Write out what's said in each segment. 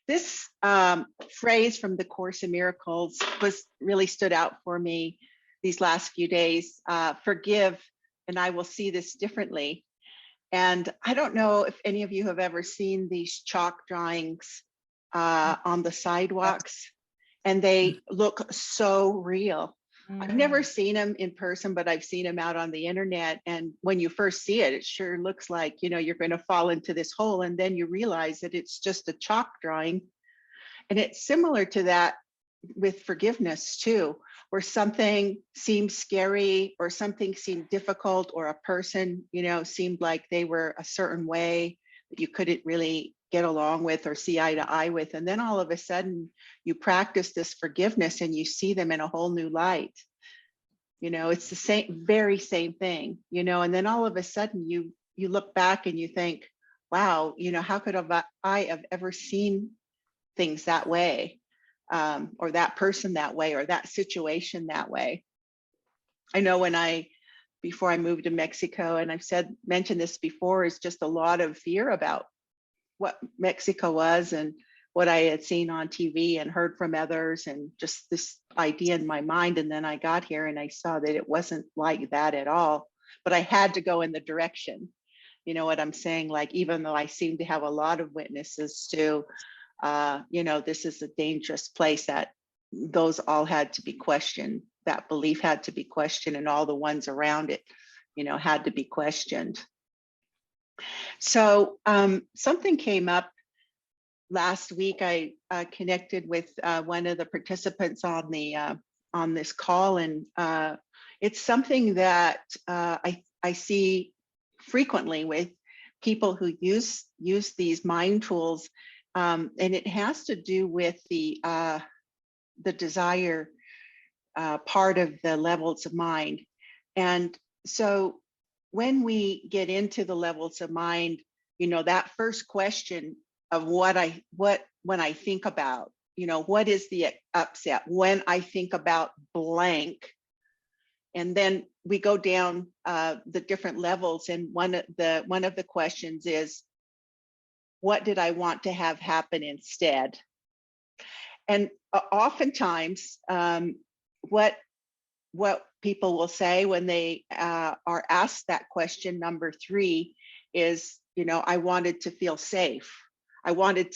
This phrase from the Course in Miracles was really stood out for me these last few days. Forgive, and I will see this differently. And I don't know if any of you have ever seen these chalk drawings on the sidewalks, and they look so real. I've never seen them in person, but I've seen them out on the internet. And when you first see it, it sure looks like, you know, you're going to fall into this hole. And then you realize that it's just a chalk drawing. And it's similar to that with forgiveness too, where something seems scary or something seemed difficult, or a person, you know, seemed like they were a certain way that you couldn't really get along with or see eye to eye with. And then all of a sudden you practice this forgiveness and you see them in a whole new light. You know, it's the same, very same thing, you know, and then all of a sudden you look back and you think, wow, you know, how could I have ever seen things that way, or that person that way, or that situation that way. I know before I moved to Mexico, and I've mentioned this before, is just a lot of fear about what Mexico was and what I had seen on TV and heard from others, and just this idea in my mind. And then I got here and I saw that it wasn't like that at all, but I had to go in the direction. You know what I'm saying? Like, even though I seem to have a lot of witnesses to, you know, this is a dangerous place, that those all had to be questioned. That belief had to be questioned, and all the ones around it, you know, had to be questioned. So something came up last week. I connected with one of the participants on this call, and it's something that I see frequently with people who use these mind tools, and it has to do with the desire part of the levels of mind. And so when we get into the levels of mind, you know, that first question of when I think about, you know, what is the upset when I think about blank? And then we go down the different levels, and one of the questions is, what did I want to have happen instead? And oftentimes, what people will say when they are asked that question, number 3, is, you know, I wanted to feel safe. I wanted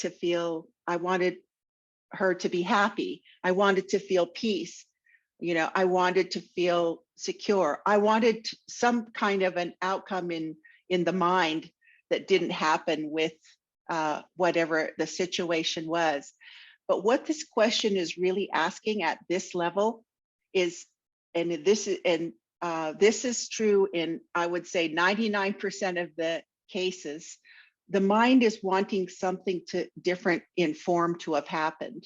her to be happy. I wanted to feel peace. You know, I wanted to feel secure. I wanted some kind of an outcome in the mind that didn't happen with whatever the situation was. But what this question is really asking at this level is, and this is true in, I would say, 99% of the cases, the mind is wanting something different in form to have happened.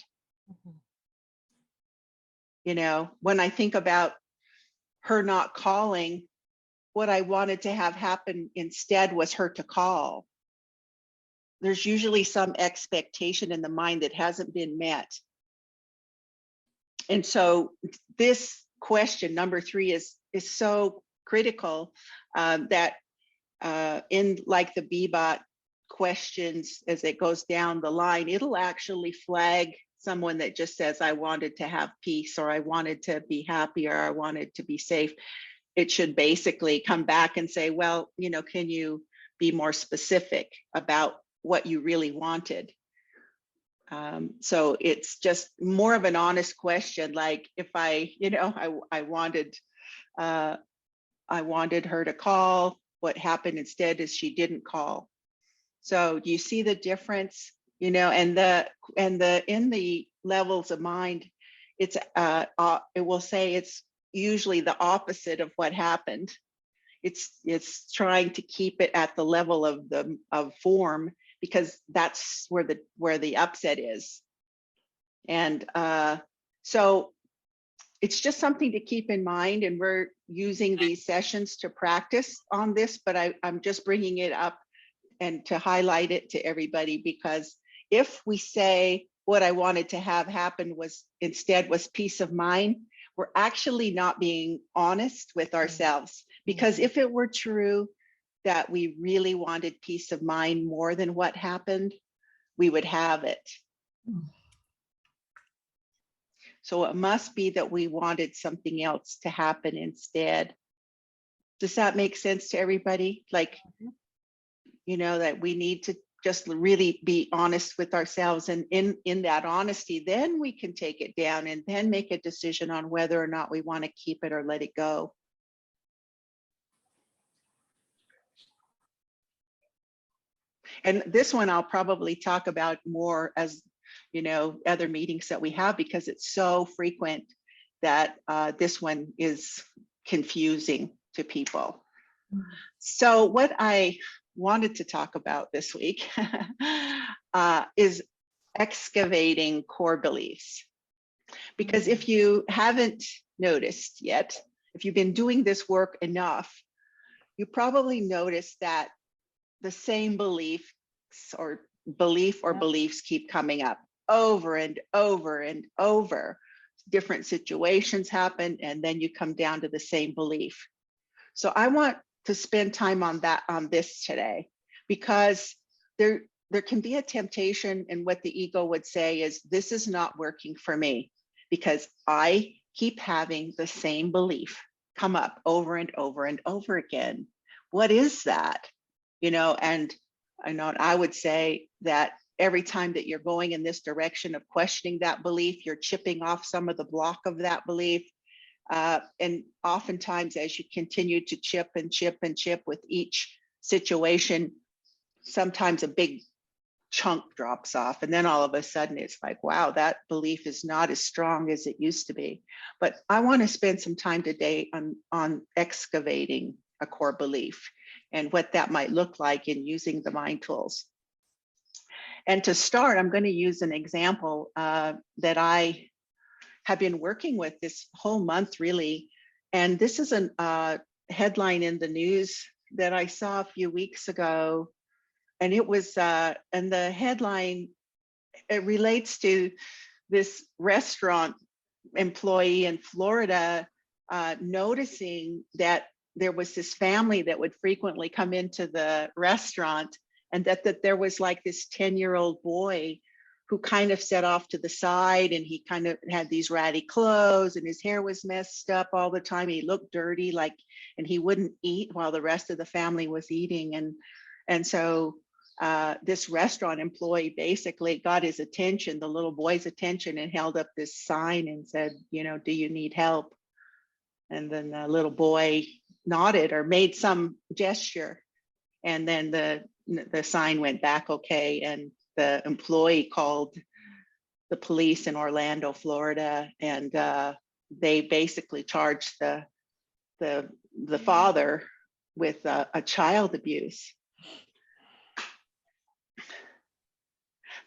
Mm-hmm. You know, when I think about her not calling, what I wanted to have happen instead was her to call. There's usually some expectation in the mind that hasn't been met. And so this question, number 3, is so critical, that in like the BBOT questions, as it goes down the line, it'll actually flag someone that just says, I wanted to have peace, or I wanted to be happy, or I wanted to be safe. It should basically come back and say, well, you know, can you be more specific about what you really wanted? So it's just more of an honest question. Like, if I wanted her to call, what happened instead is she didn't call. So do you see the difference? You know, and in the levels of mind, it will say it's usually the opposite of what happened. It's trying to keep it at the level of form, because that's where the upset is. And so it's just something to keep in mind, and we're using these sessions to practice on this, but I'm just bringing it up and to highlight it to everybody, because if we say what I wanted to have happen was peace of mind, we're actually not being honest with ourselves. Because if it were true that we really wanted peace of mind more than what happened, we would have it. So it must be that we wanted something else to happen instead. Does that make sense to everybody? Like, that we need to just really be honest with ourselves, and in that honesty, then we can take it down and then make a decision on whether or not we want to keep it or let it go. And this one I'll probably talk about more as other meetings that we have, because it's so frequent that this one is confusing to people. So what I wanted to talk about this week is excavating core beliefs. Because if you haven't noticed yet, if you've been doing this work enough, you probably noticed that the same beliefs beliefs keep coming up over and over and over. Different situations happen, and then you come down to the same belief. So I want to spend time on this today, because there can be a temptation, and what the ego would say is, this is not working for me because I keep having the same belief come up over and over and over again. What is that? And I would say that every time that you're going in this direction of questioning that belief, you're chipping off some of the block of that belief. And oftentimes, as you continue to chip and chip and chip with each situation, sometimes a big chunk drops off. And then all of a sudden it's like, wow, that belief is not as strong as it used to be. But I want to spend some time today on excavating a core belief and what that might look like in using the mind tools. And to start, I'm going to use an example that I have been working with this whole month, really. And this is a headline in the news that I saw a few weeks ago. And it was, and the headline, it relates to this restaurant employee in Florida noticing that there was this family that would frequently come into the restaurant, and that there was like this 10-year-old boy who kind of set off to the side, and he kind of had these ratty clothes, and his hair was messed up all the time. He looked dirty, and he wouldn't eat while the rest of the family was eating. And so this restaurant employee basically got his attention, the little boy's attention, and held up this sign and said, do you need help? And then the little boy nodded or made some gesture, and then the sign went back okay, and the employee called the police in Orlando, Florida, and they basically charged the father with a child abuse.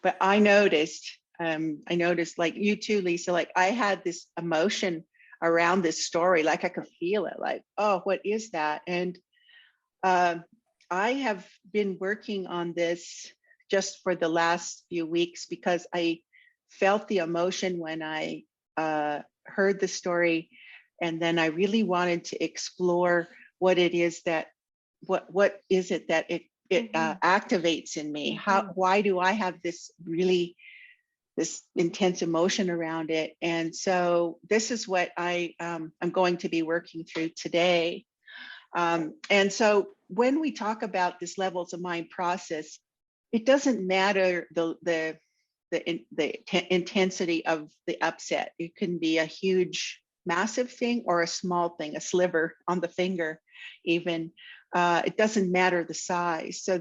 But I noticed like you too, Lisa, like I had this emotion around this story, like I could feel it, like, oh, what is that? And I have been working on this just for the last few weeks, because I felt the emotion when I heard the story, and then I really wanted to explore what it is that what is it that it activates in me. Why do I have this intense emotion around it? And so this is what I'm going to be working through today. And so when we talk about this levels of mind process, it doesn't matter the intensity of the upset. It can be a huge, massive thing, or a small thing, a sliver on the finger, even. It doesn't matter the size. So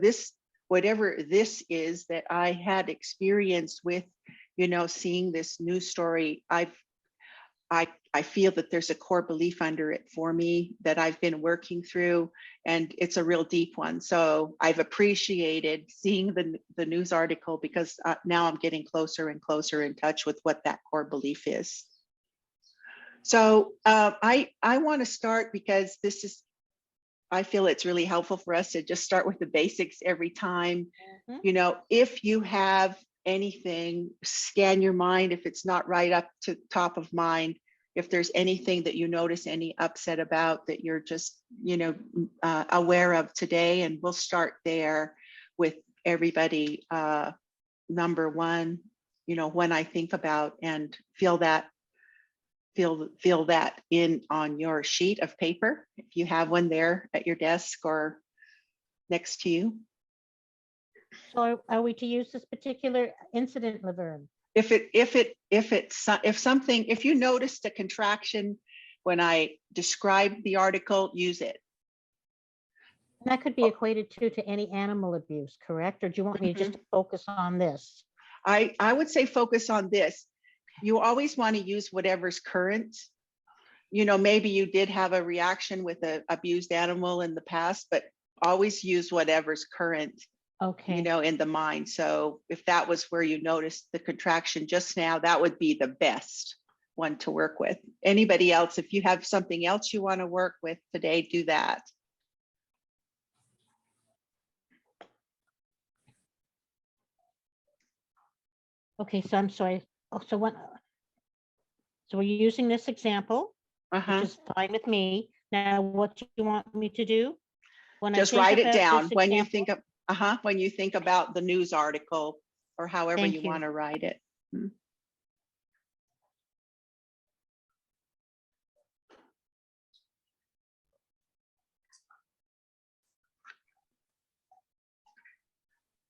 whatever this is that I had experienced with, seeing this news story, I feel that there's a core belief under it for me that I've been working through, and it's a real deep one. So I've appreciated seeing the news article, because now I'm getting closer and closer in touch with what that core belief is. So I want to start, because I feel it's really helpful for us to just start with the basics every time. If you have anything, scan your mind. If it's not right up to top of mind, if there's anything that you notice any upset about that you're just, aware of today, and we'll start there with everybody. Number one, when I think about and feel that in on your sheet of paper, if you have one there at your desk or next to you. So are we to use this particular incident, Laverne? If you noticed a contraction when I described the article, use it. That could be equated to any animal abuse, correct? Or do you want me to just focus on this? I would say focus on this. You always want to use whatever's current. Maybe you did have a reaction with an abused animal in the past, but always use whatever's current, Okay. in the mind. So if that was where you noticed the contraction just now, that would be the best one to work with. Anybody else, if you have something else you want to work with today, do that. Okay, so I'm sorry. Oh, so we're using this example, which is fine with me. Now, what do you want me to do? Just write it down when you think about the news article or however you want to write it.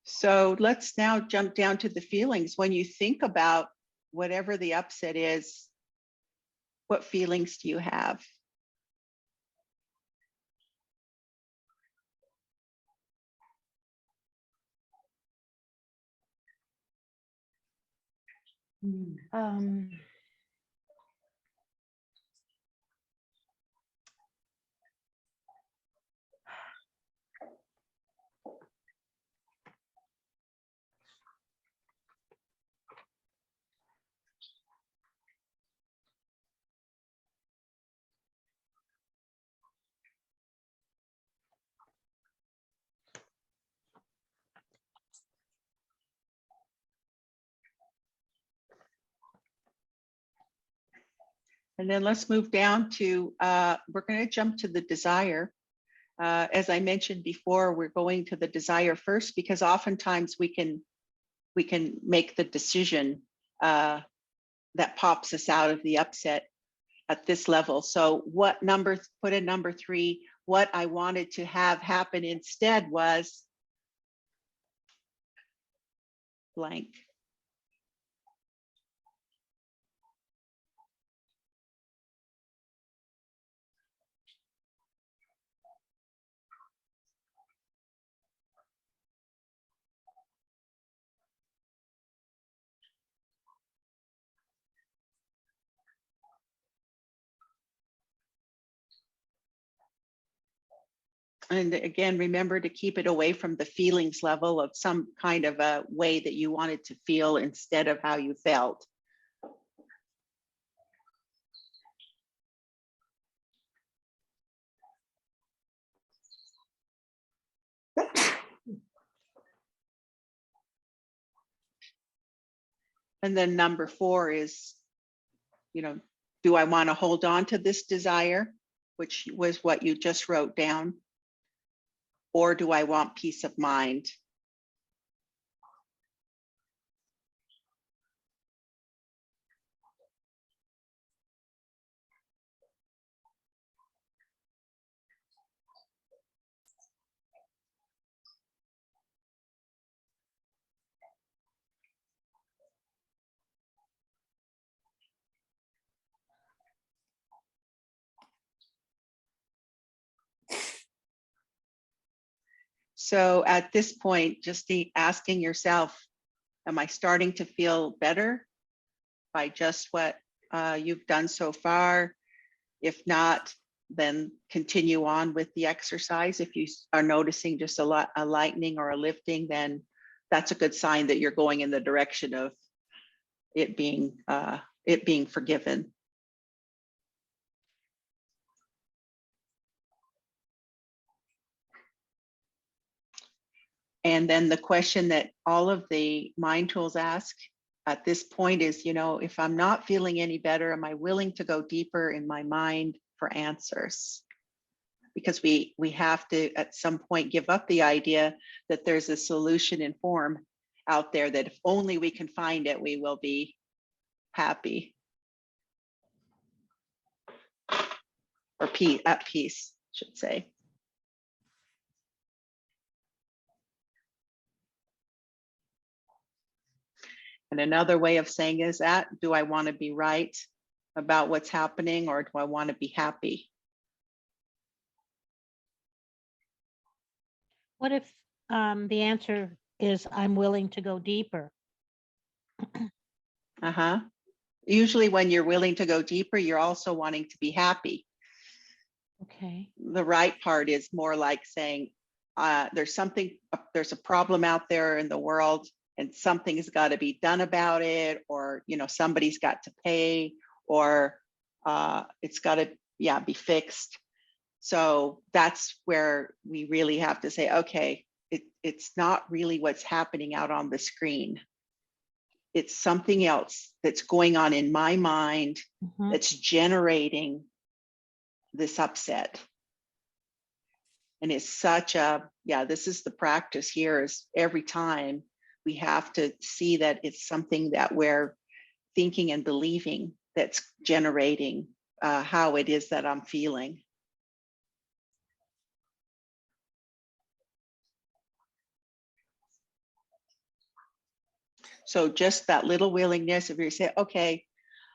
So let's now jump down to the feelings. When you think about whatever the upset is, what feelings do you have? And then let's move down to, we're going to jump to the desire. As I mentioned before, we're going to the desire first because oftentimes we can make the decision that pops us out of the upset at this level. So put in number 3, what I wanted to have happen instead was blank. And again, remember to keep it away from the feelings level of some kind of a way that you wanted to feel instead of how you felt. And then number 4 is, do I want to hold on to this desire, which was what you just wrote down? Or do I want peace of mind? So at this point, just asking yourself, am I starting to feel better by just what you've done so far? If not, then continue on with the exercise. If you are noticing just a lightening or a lifting, then that's a good sign that you're going in the direction of it being forgiven. And then the question that all of the mind tools ask at this point is, if I'm not feeling any better, am I willing to go deeper in my mind for answers? Because we have to at some point give up the idea that there's a solution in form out there that if only we can find it, we will be happy or at peace, I should say. And another way of saying is that, do I want to be right about what's happening, or do I want to be happy? What if the answer is I'm willing to go deeper? Usually when you're willing to go deeper, you're also wanting to be happy. Okay. The right part is more like saying, there's a problem out there in the world, and something's got to be done about it, or somebody's got to pay, or it's got to be fixed. So that's where we really have to say, okay, it's not really what's happening out on the screen. It's something else that's going on in my mind that's generating this upset. And it's such this is the practice here, is every time we have to see that it's something that we're thinking and believing that's generating how it is that I'm feeling. So just that little willingness, if you say, okay,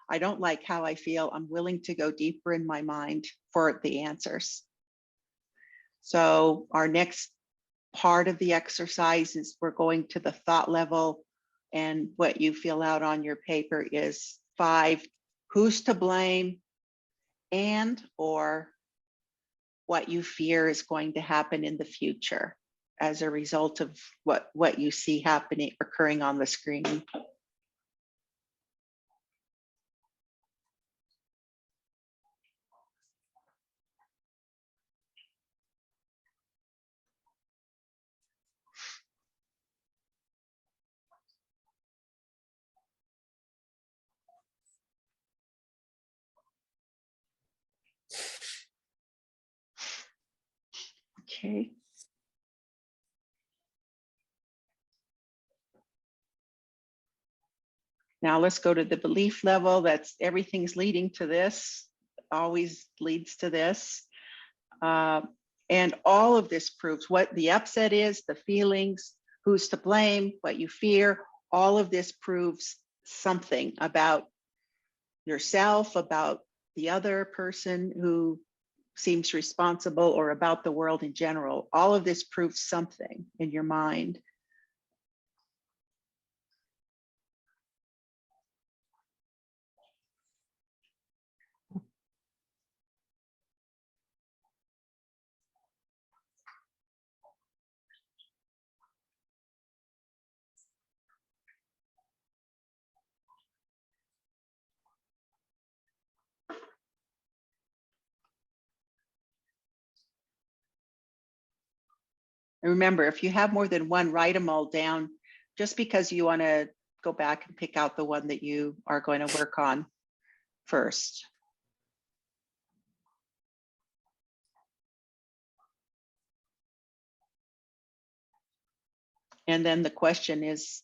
I don't like how I feel, I'm willing to go deeper in my mind for the answers. So our next part of the exercise is we're going to the thought level, and what you fill out on your paper is 5, who's to blame, and or what you fear is going to happen in the future as a result of what you see occurring on the screen. Okay. Now let's go to the belief level. That's everything's leading to this, always leads to this. And all of this proves what the upset is, the feelings, who's to blame, what you fear. All of this proves something about yourself, about the other person who seems responsible, or about the world in general. All of this proves something in your mind. And remember, if you have more than one, write them all down, just because you want to go back and pick out the one that you are going to work on first. And then the question is,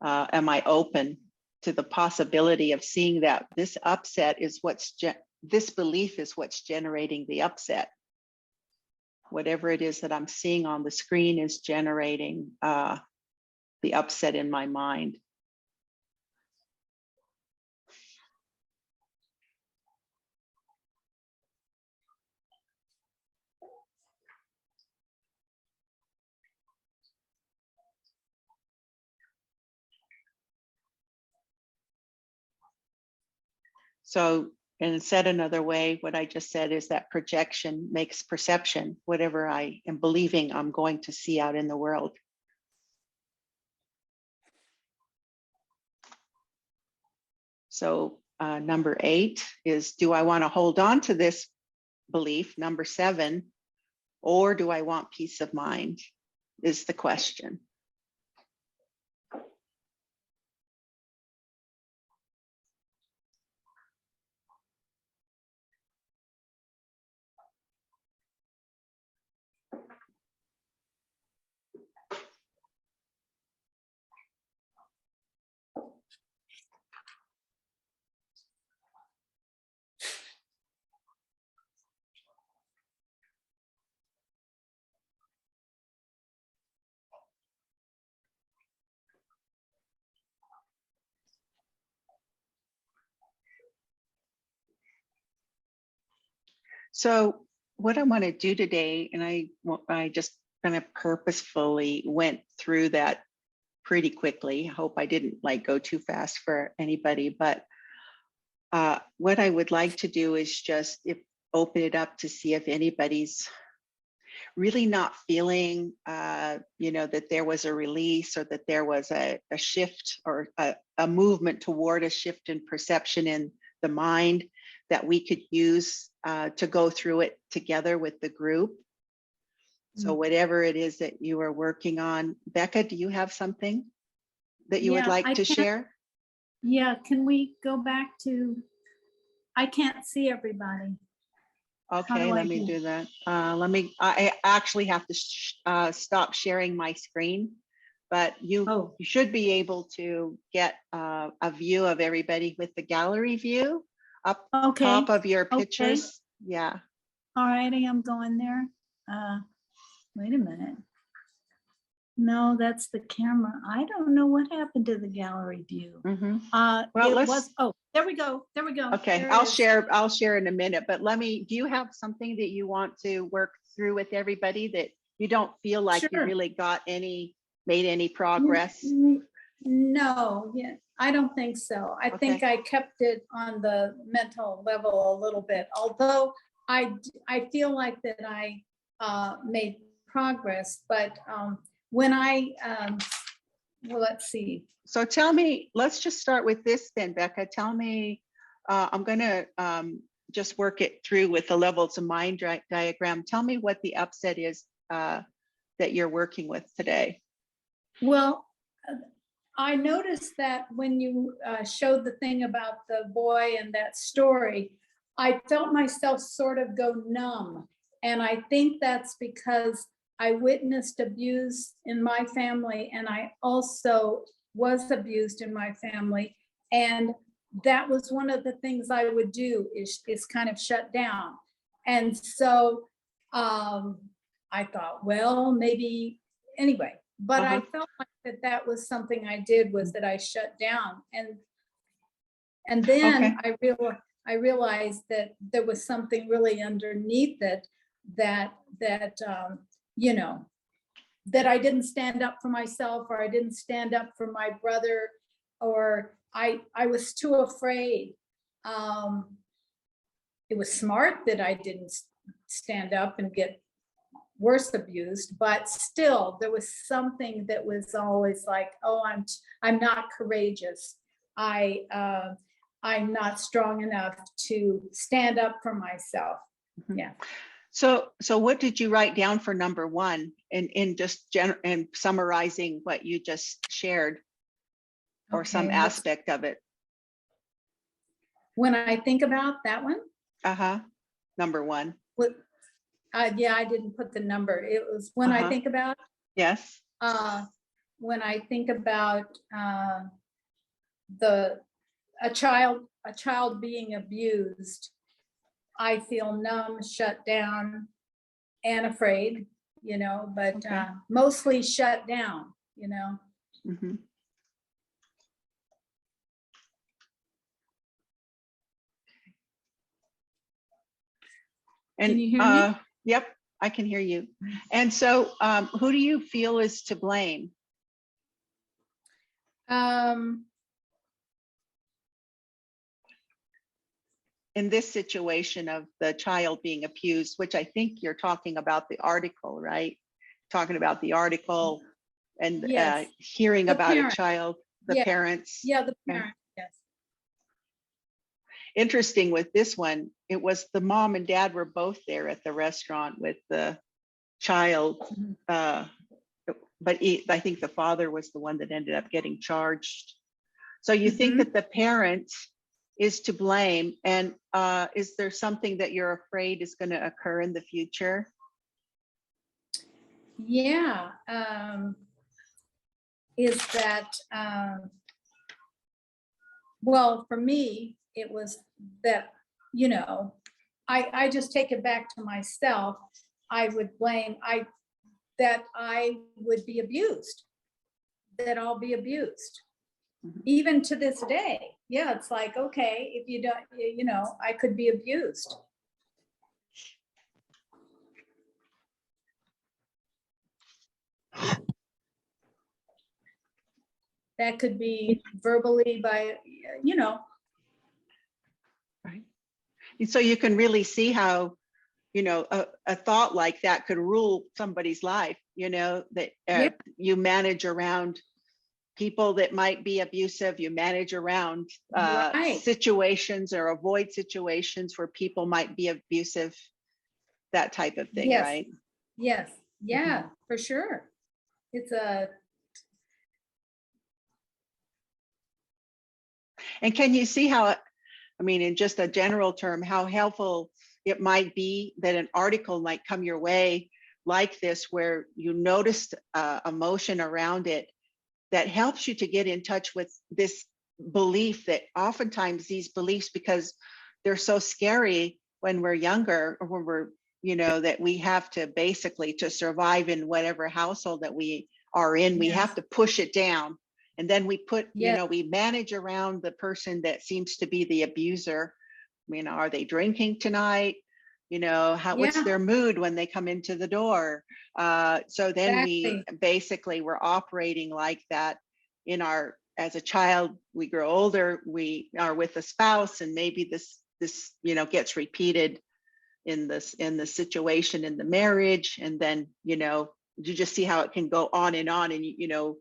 am I open to the possibility of seeing that this upset is this belief is what's generating the upset? Whatever it is that I'm seeing on the screen is generating the upset in my mind. So, and said another way, what I just said is that projection makes perception, whatever I am believing I'm going to see out in the world. So number 8 is, do I want to hold on to this belief? Number 7, or do I want peace of mind, is the question. So what I want to do today, and I just kind of purposefully went through that pretty quickly. I hope I didn't like go too fast for anybody, but what I would like to do is just open it up to see if anybody's really not feeling, that there was a release, or that there was a shift, or a movement toward a shift in perception in the mind that we could use to go through it together with the group. So whatever it is that you are working on, Becca, do you have something that you would like to share? Yeah, can we go back to, I can't see everybody. Okay, let me do that. I actually have to stop sharing my screen, but you should be able to get a view of everybody with the gallery view up top of your pictures. Yeah. All righty, I'm going there. Wait a minute. No, that's the camera. I don't know what happened to the gallery view. Well, there we go. There we go. Okay, I'll share in a minute, but do you have something that you want to work through with everybody that you don't feel like you really made any progress? No, yeah, I don't think so. I think I kept it on the mental level a little bit, although I feel like that I made progress, but when well, let's see. So tell me, let's just start with this then, Becca. Tell me, I'm going to just work it through with the levels of mind diagram. Tell me what the upset is that you're working with today. Well, I noticed that when you showed the thing about the boy and that story, I felt myself sort of go numb. And I think that's because I witnessed abuse in my family, and I also was abused in my family. And that was one of the things I would do is kind of shut down. And so I thought, well, maybe anyway, but I felt like that was something I did, was that I shut down. And then I realized that there was something really underneath it, that that I didn't stand up for myself, or I didn't stand up for my brother, or I was too afraid. It was smart that I didn't stand up and get worse abused, but still there was something that was always like, oh, I'm not courageous. I'm not strong enough to stand up for myself. Yeah. So what did you write down for number one, in just and summarizing what you just shared, or some aspect of it? When I think about that one? Number one. Yeah, I didn't put the number. It was when I think about. Yes. When I think about a child being abused, I feel numb, shut down, and afraid, but mostly shut down, And can you hear me? Yep, I can hear you. And so who do you feel is to blame? In this situation of the child being abused, which I think you're talking about the article, right? Talking about the article and hearing about a child, the parents. Yeah, the parents, yes. Interesting with this one, it was the mom and dad were both there at the restaurant with the child. But I think the father was the one that ended up getting charged. So you think that the parent is to blame, and is there something that you're afraid is going to occur in the future? Yeah, is that, well, for me, it was that, I just take it back to myself. I would blame, that I would be abused, that I'll be abused. Even to this day. Yeah, it's like, okay, if you don't, I could be abused. That could be verbally by, you know. Right. And so you can really see how, you know, a thought like that could rule somebody's life, you know, that Yeah. you manage around people that might be abusive, you manage around Right. situations or avoid situations where people might be abusive, that type of thing, Yes. right? Yes. Yeah, for sure. It's a, And can you see how, I mean, in just a general term, how helpful it might be that an article might come your way like this, where you noticed emotion around it that helps you to get in touch with this belief that oftentimes these beliefs, because they're so scary when we're younger or when we're, you know, that we have to basically to survive in whatever household that we are in, we Yes. have to push it down. And then we put, you Yes. know, we manage around the person that seems to be the abuser. You know, are they drinking tonight? You know, what's Yeah. their mood when they come into the door? So then we Exactly. basically we're operating like that in our, as a child, we grow older, we are with a spouse, and maybe this you know gets repeated in the situation in the marriage, and then you know you just see how it can go on, and you know,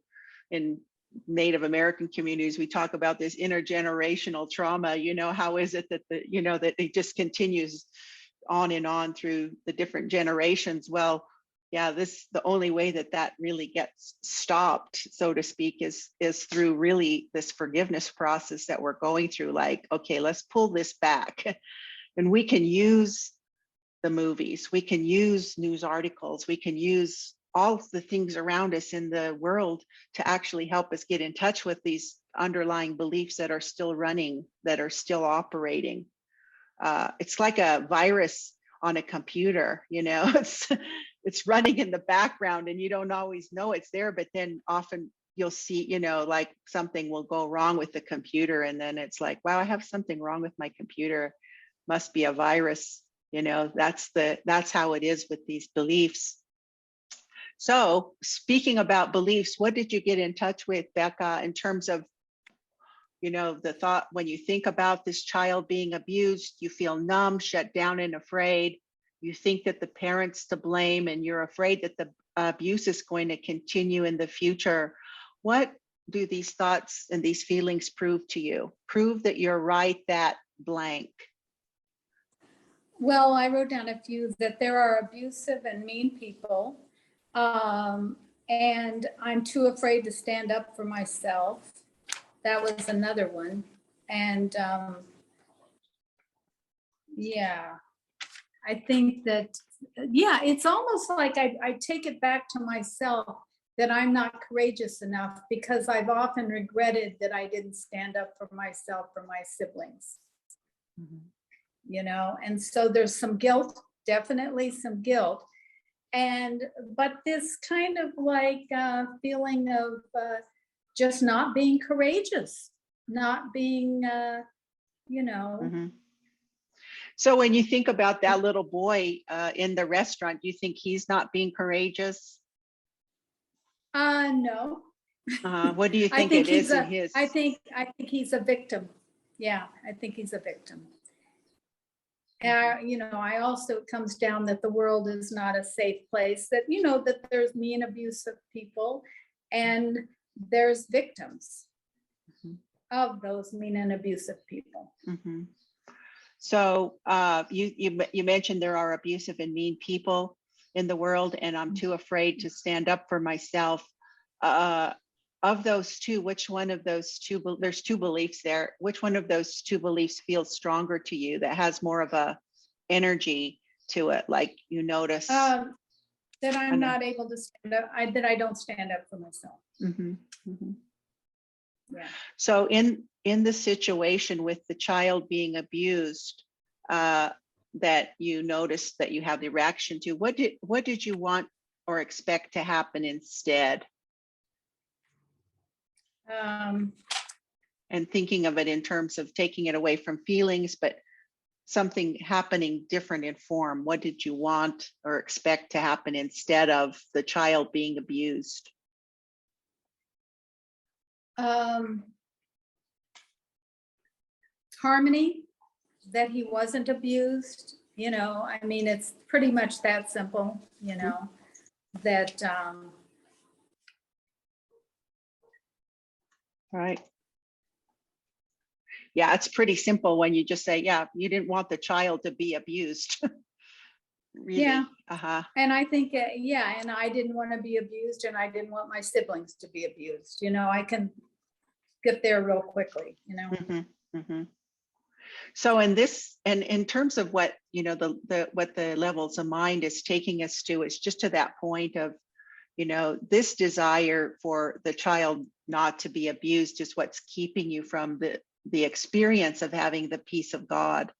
in Native American communities we talk about this intergenerational trauma. You know, how is it that the, you know, that it just continues on and on through the different generations? Well, yeah, the only way that that really gets stopped, so to speak, is through really this forgiveness process that we're going through. Like, okay, let's pull this back. And we can use the movies, we can use news articles, we can use all the things around us in the world to actually help us get in touch with these underlying beliefs that are still running, that are still operating. It's like a virus on a computer, you know, it's running in the background and you don't always know it's there, but then often you'll see, you know, like something will go wrong with the computer, and then it's like, wow, I have something wrong with my computer, must be a virus. You know, that's how it is with these beliefs. So speaking about beliefs, what did you get in touch with, Becca, in terms of, you know, the thought when you think about this child being abused, you feel numb, shut down, and afraid. You think that the parent's to blame, and you're afraid that the abuse is going to continue in the future. What do these thoughts and these feelings prove to you? Prove that you're right, that blank. Well, I wrote down a few, that there are abusive and mean people. And I'm too afraid to stand up for myself. That was another one. And yeah, I think that, yeah, it's almost like I take it back to myself that I'm not courageous enough, because I've often regretted that I didn't stand up for myself, for my siblings. Mm-hmm. You know, and so there's some guilt, definitely some guilt. But this kind of like feeling of just not being courageous, not being, you know. Mm-hmm. So when you think about that little boy in the restaurant, do you think he's not being courageous? No. What do you think it is in his? I think he's a victim. Yeah, I think he's a victim. You know, I also, it comes down that the world is not a safe place, that, you know, that there's mean, abusive people and there's victims of those mean and abusive people. Mm-hmm. So you mentioned there are abusive and mean people in the world, and I'm too afraid to stand up for myself. Of those two, which one of those two, there's two beliefs there, which one of those two beliefs feels stronger to you, that has more of a energy to it, like you notice? That I'm not able to stand up, that I don't stand up for myself. Mm-hmm. Mm-hmm. Yeah. So in the situation with the child being abused, that you noticed that you have the reaction to, what did you want or expect to happen instead? And thinking of it in terms of taking it away from feelings, but something happening different in form? What did you want or expect to happen instead of the child being abused? Harmony, that he wasn't abused, you know, I mean, it's pretty much that simple, you know, that, Right. Yeah, it's pretty simple when you just say, yeah, you didn't want the child to be abused. Really. Yeah. Uh-huh. and I think, yeah, and I didn't want to be abused, and I didn't want my siblings to be abused, you know, I can get there real quickly, you know. Mm-hmm. Mm-hmm. So in this, and in terms of what, you know, what the levels of mind is taking us to, is just to that point of, you know, this desire for the child not to be abused is what's keeping you from the experience of having the peace of God.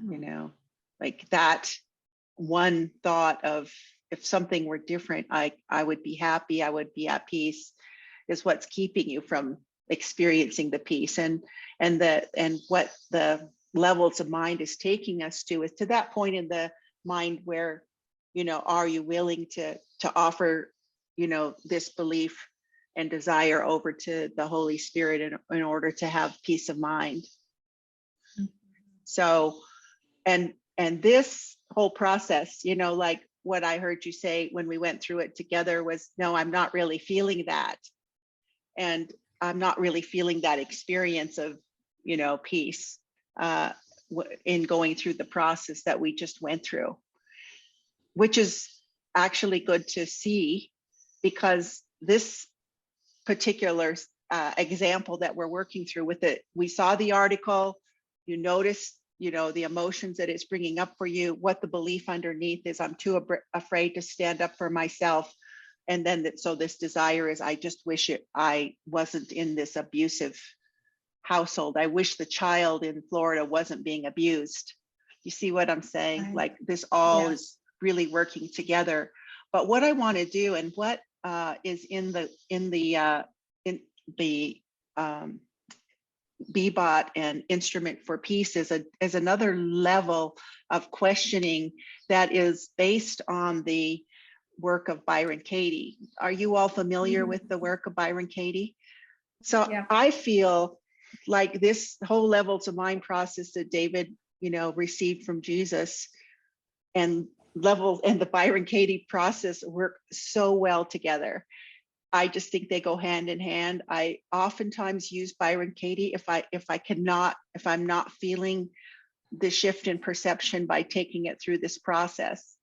You know, like that one thought of, if something were different, I would be happy, I would be at peace, is what's keeping you from experiencing the peace. And what the levels of mind is taking us to is to that point in the mind where, you know, are you willing to offer, you know, this belief and desire over to the Holy Spirit in order to have peace of mind. So, and this whole process, you know, like what I heard you say when we went through it together was, no, I'm not really feeling that. And I'm not really feeling that experience of, you know, peace in going through the process that we just went through, which is actually good to see, because this particular example that we're working through with it, we saw the article, you noticed, you know, the emotions that it's bringing up for you, what the belief underneath is, I'm too afraid to stand up for myself. And then, so this desire is, I just wish I wasn't in this abusive household. I wish the child in Florida wasn't being abused. You see what I'm saying? Right. Like this all Yeah. is really working together. But what I want to do, and what is in the BBOT and Instrument for Peace is another level of questioning that is based on the work of Byron Katie. Are you all familiar with the work of Byron Katie? So Yeah. I feel like this whole levels of mind process that David, you know, received from Jesus, and the Byron Katie process work so well together. I just think they go hand in hand. I oftentimes use Byron Katie if I'm not feeling the shift in perception by taking it through this process.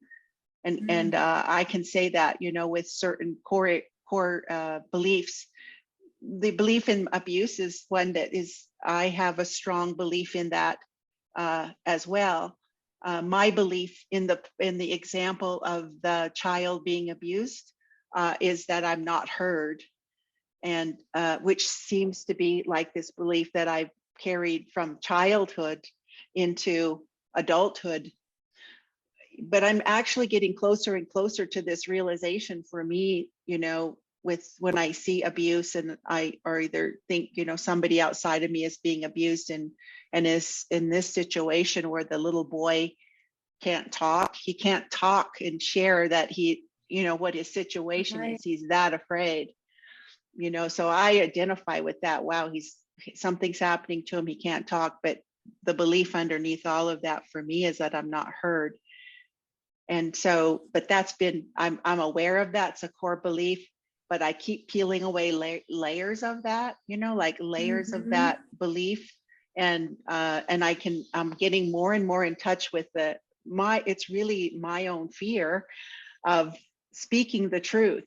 And I can say that, you know, with certain core beliefs. The belief in abuse is one that is, I have a strong belief in that as well. My belief in the example of the child being abused is that I'm not heard, and which seems to be like this belief that I've carried from childhood into adulthood. But I'm actually getting closer and closer to this realization for me, you know, with when I see abuse, and or either think, you know, somebody outside of me is being abused, and is in this situation where the little boy can't talk. He can't talk and share that he, you know, what his situation is. He's that afraid, you know. So I identify with that. Wow, something's happening to him. He can't talk. But the belief underneath all of that for me is that I'm not heard. And so, but that's been, I'm aware of that. It's a core belief, but I keep peeling away layers of that, you know, like layers of that belief. And I'm getting more and more in touch with it's really my own fear of speaking the truth.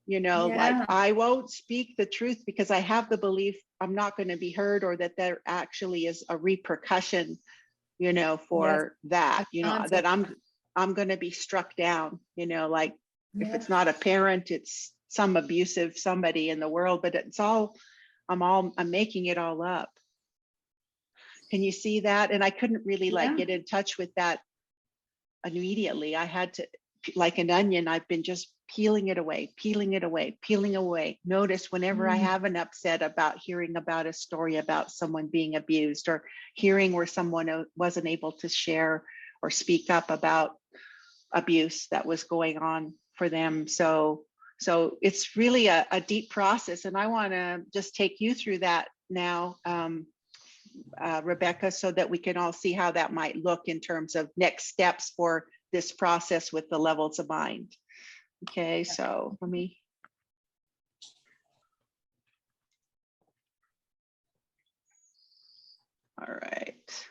You know, like I won't speak the truth because I have the belief I'm not going to be heard, or that there actually is a repercussion, you know, for that, you know, that I'm going to be struck down, you know, like if it's not a parent, it's some abusive somebody in the world, but it's all, I'm making it all up. Can you see that? And I couldn't really like get in touch with that immediately. I had to, like an onion, I've been just peeling it away, peeling it away, peeling away. Notice whenever I have an upset about hearing about a story about someone being abused, or hearing where someone wasn't able to share or speak up about abuse that was going on for them. So it's really a deep process. And I want to just take you through that now, Rebecca, so that we can all see how that might look in terms of next steps for this process with the levels of mind. Okay, so let me. All right.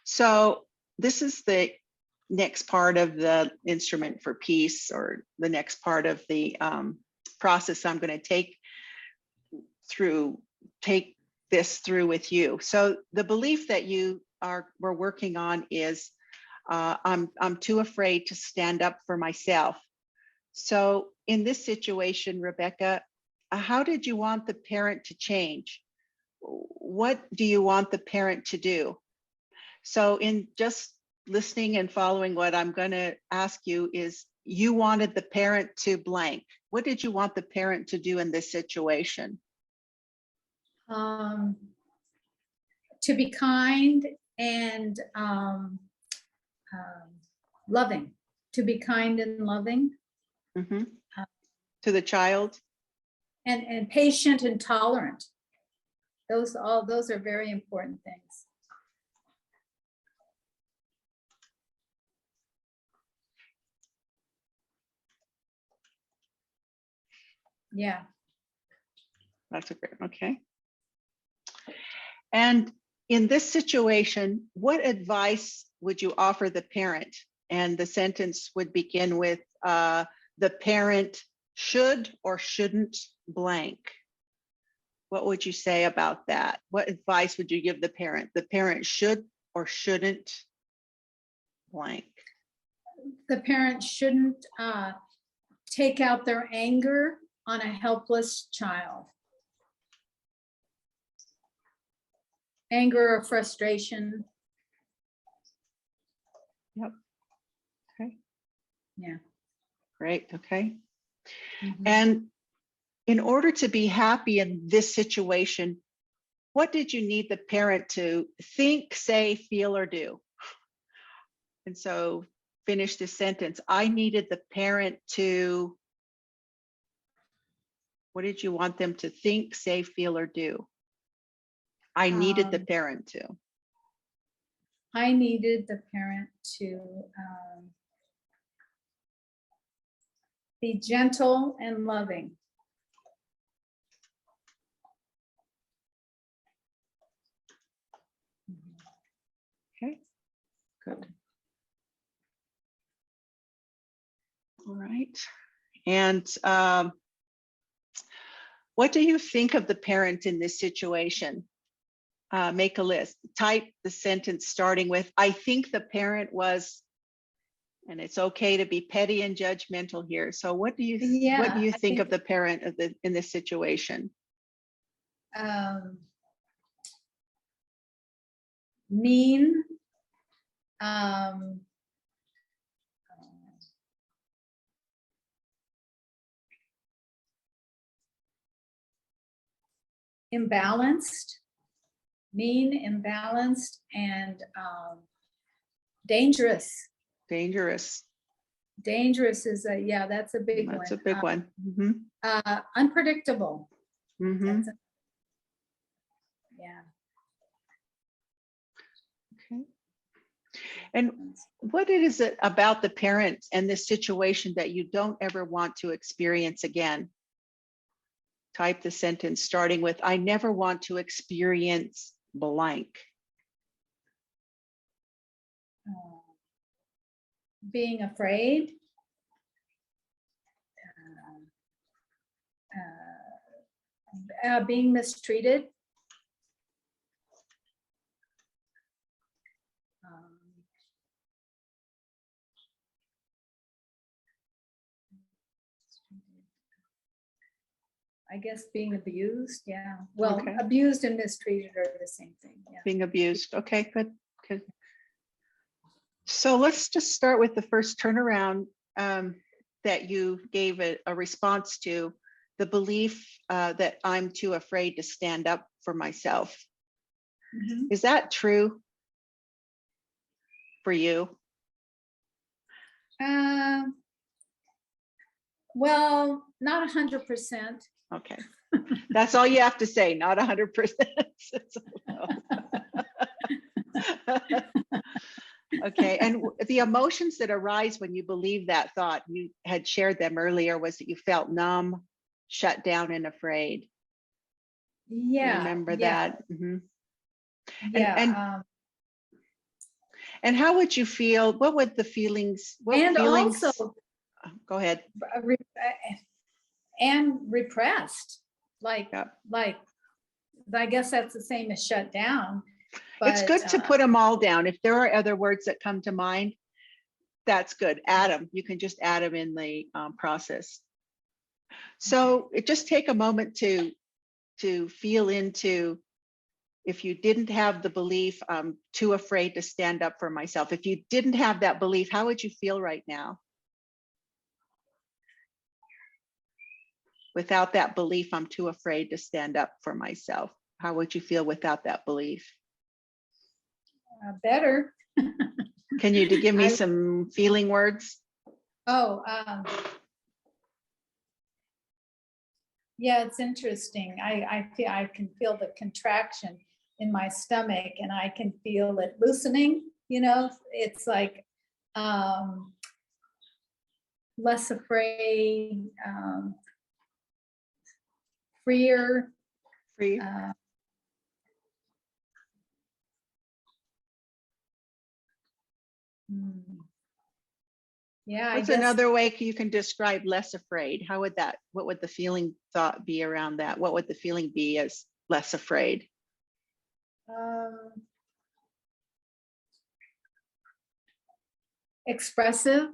So this is the next part of the instrument for peace, or the next part of the process I'm going to take this through with you. So the belief that we're working on is I'm too afraid to stand up for myself. So in this situation, Rebecca, how did you want the parent to change? What do you want the parent to do? So in just listening and following what I'm going to ask you is, you wanted the parent to blank. What did you want the parent to do in this situation? To be kind and loving. To be kind and loving. Mm-hmm. To the child. And patient and tolerant. Those are very important things. Yeah. That's a great, okay. And in this situation, what advice would you offer the parent? And the sentence would begin with, the parent should or shouldn't blank. What would you say about that? What advice would you give the parent? The parent should or shouldn't blank. The parent shouldn't take out their anger on a helpless child. Anger or frustration. Yep. Okay. Yeah. Great. Okay. Mm-hmm. And in order to be happy in this situation, what did you need the parent to think, say, feel, or do? And so finish this sentence. I needed the parent to, what did you want them to think, say, feel, or do? I needed the parent to. I needed the parent to be gentle and loving. Okay, good. All right. And what do you think of the parent in this situation? Make a list. Type the sentence starting with, I think the parent was, and it's okay to be petty and judgmental here. So what do you think of the parent in this situation? Mean, imbalanced, and dangerous. Dangerous. Dangerous is that's a big one. That's a big one. Mm-hmm. Unpredictable. Mm-hmm. Yeah. Okay. And what is it about the parent and this situation that you don't ever want to experience again? Type the sentence starting with, I never want to experience blank. Being afraid. Being mistreated. I guess being abused, yeah. Well, okay. Abused and mistreated are the same thing. Yeah. Being abused. Okay, good. So let's just start with the first turnaround. that you gave a response to, the belief that I'm too afraid to stand up for myself. Mhm. Is that true for you? Well, not 100%. Okay. That's all you have to say, not 100%. Okay, and the emotions that arise when you believe that thought, you had shared them earlier, was that you felt numb, shut down, and afraid. Yeah. Remember yeah, that? Mhm. Yeah. And how would you feel? What would the feelings? What and feelings? also Go ahead. And repressed, like Yeah. like I guess that's the same as shut down. It's But good to put them all down. If there are other words that come to mind, that's good. Add them. You can just add them in the process. So just take a moment to feel into, if you didn't have the belief, I'm too afraid to stand up for myself. If you didn't have that belief, how would you feel right now? Without that belief, I'm too afraid to stand up for myself. How would you feel without that belief? better. Can you give me I- some feeling words? Oh, yeah, it's interesting. I can feel the contraction in my stomach, and I can feel it loosening. It's like less afraid, freer. Free. Yeah, I What's guess another way you can describe less afraid? What would the feeling thought be around that? What would the feeling be as less afraid? expressive,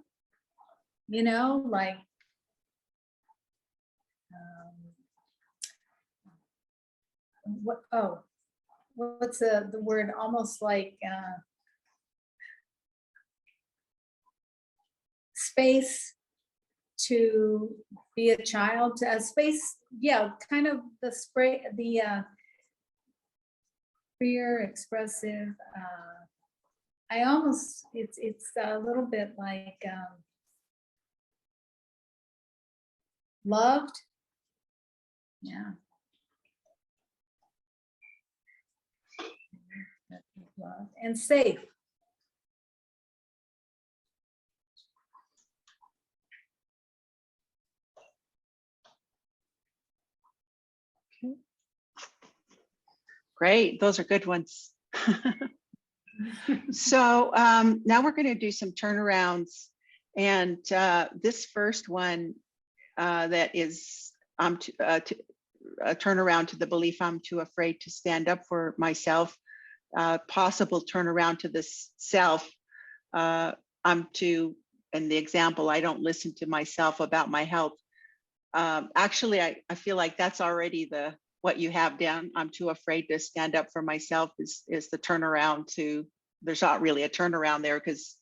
like what's the word? Almost like space to be a child, a space, kind of the freer, expressive. I almost, it's a little bit like loved. Yeah. Loved and safe. Great, those are good ones. So now we're going to do some turnarounds, and this first one that is a turnaround to the belief I'm too afraid to stand up for myself. Possible turnaround to this self. I'm too, in the example, I don't listen to myself about my health. Actually, I feel like that's already what you have down. I'm too afraid to stand up for myself is the turnaround to, there's not really a turnaround there because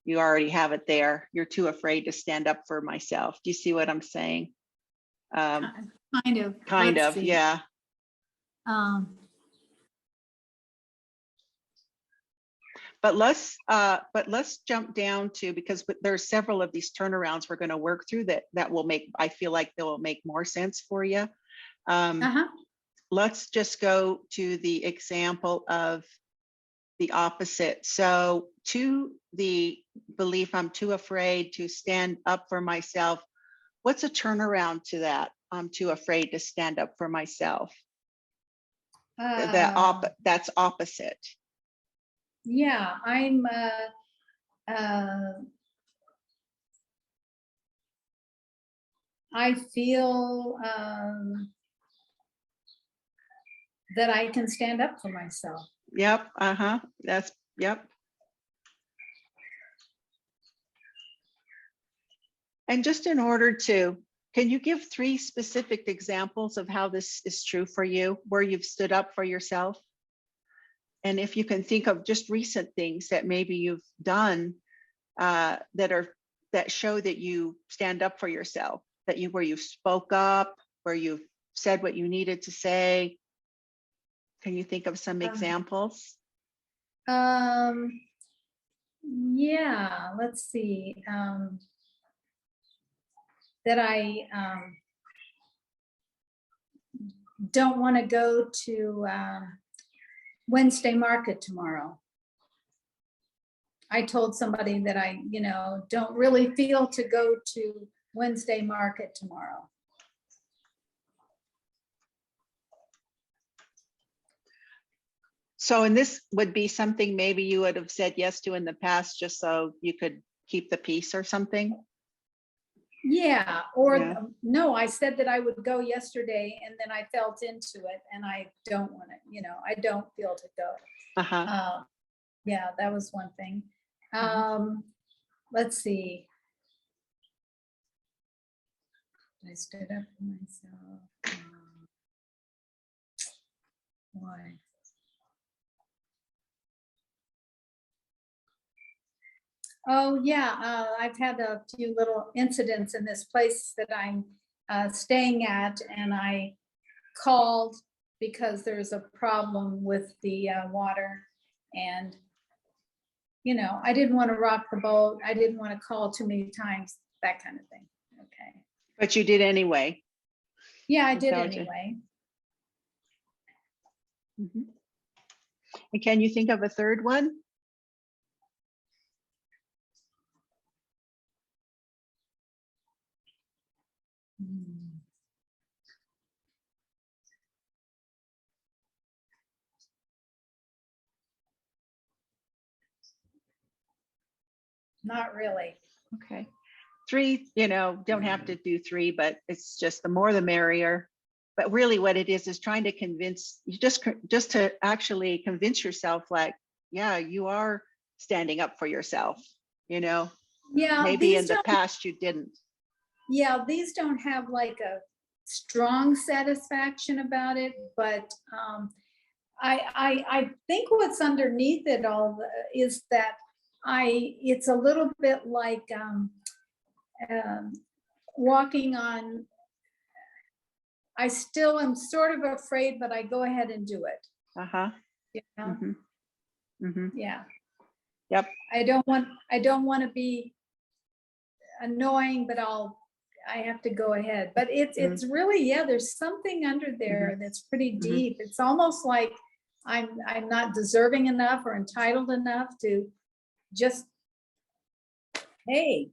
you already have it there. You're too afraid to stand up for myself. Do you see what I'm saying? Kind of. Kind Let's of, see. yeah. But let's jump down to, because there's several of these turnarounds we're going to work through that will make, I feel like they will make more sense for you. Let's just go to the example of the opposite. So to the belief I'm too afraid to stand up for myself, what's a turnaround to that? I'm too afraid to stand up for myself. That's opposite. Yeah, I'm I feel that I can stand up for myself. Yep. That's, yep. And just in order to, can you give 3 specific examples of how this is true for you, where you've stood up for yourself? And if you can think of just recent things that maybe you've done that are that show that you stand up for yourself, where you spoke up, where you said what you needed to say? Can you think of some examples? Yeah, let's see. That I don't want to go to Wednesday market tomorrow. I told somebody that I, don't really feel to go to Wednesday market tomorrow. So, and this would be something maybe you would have said yes to in the past, just so you could keep the peace or something? Yeah, or Yeah. no, I said that I would go yesterday and then I felt into it and I don't want to, I don't feel to go. Uh-huh. Yeah, that was one thing. Let's see. I stood up for myself. Why? Oh, yeah. I've had a few little incidents in this place that I'm staying at, and I called because there's a problem with the water, and I didn't want to rock the boat. I didn't want to call too many times, that kind of thing. Okay. But you did anyway. Yeah, I did Intelligent. anyway. Mm-hmm. And can you think of a third one? Not really. Okay. 3, don't have to do 3, but it's just the more the merrier. But really what it is trying to convince you, just to actually convince yourself, like, yeah, you are standing up for yourself, Yeah. maybe in the past you didn't. Yeah, these don't have like a strong satisfaction about it, but I think what's underneath it all is that it's a little bit like walking on. I still am sort of afraid, but I go ahead and do it. Mm-hmm. Mm-hmm. Yeah. Yep. I don't want to be annoying, but I have to go ahead. But it's really, there's something under there that's pretty deep. It's almost like I'm not deserving enough or entitled enough to just, hey,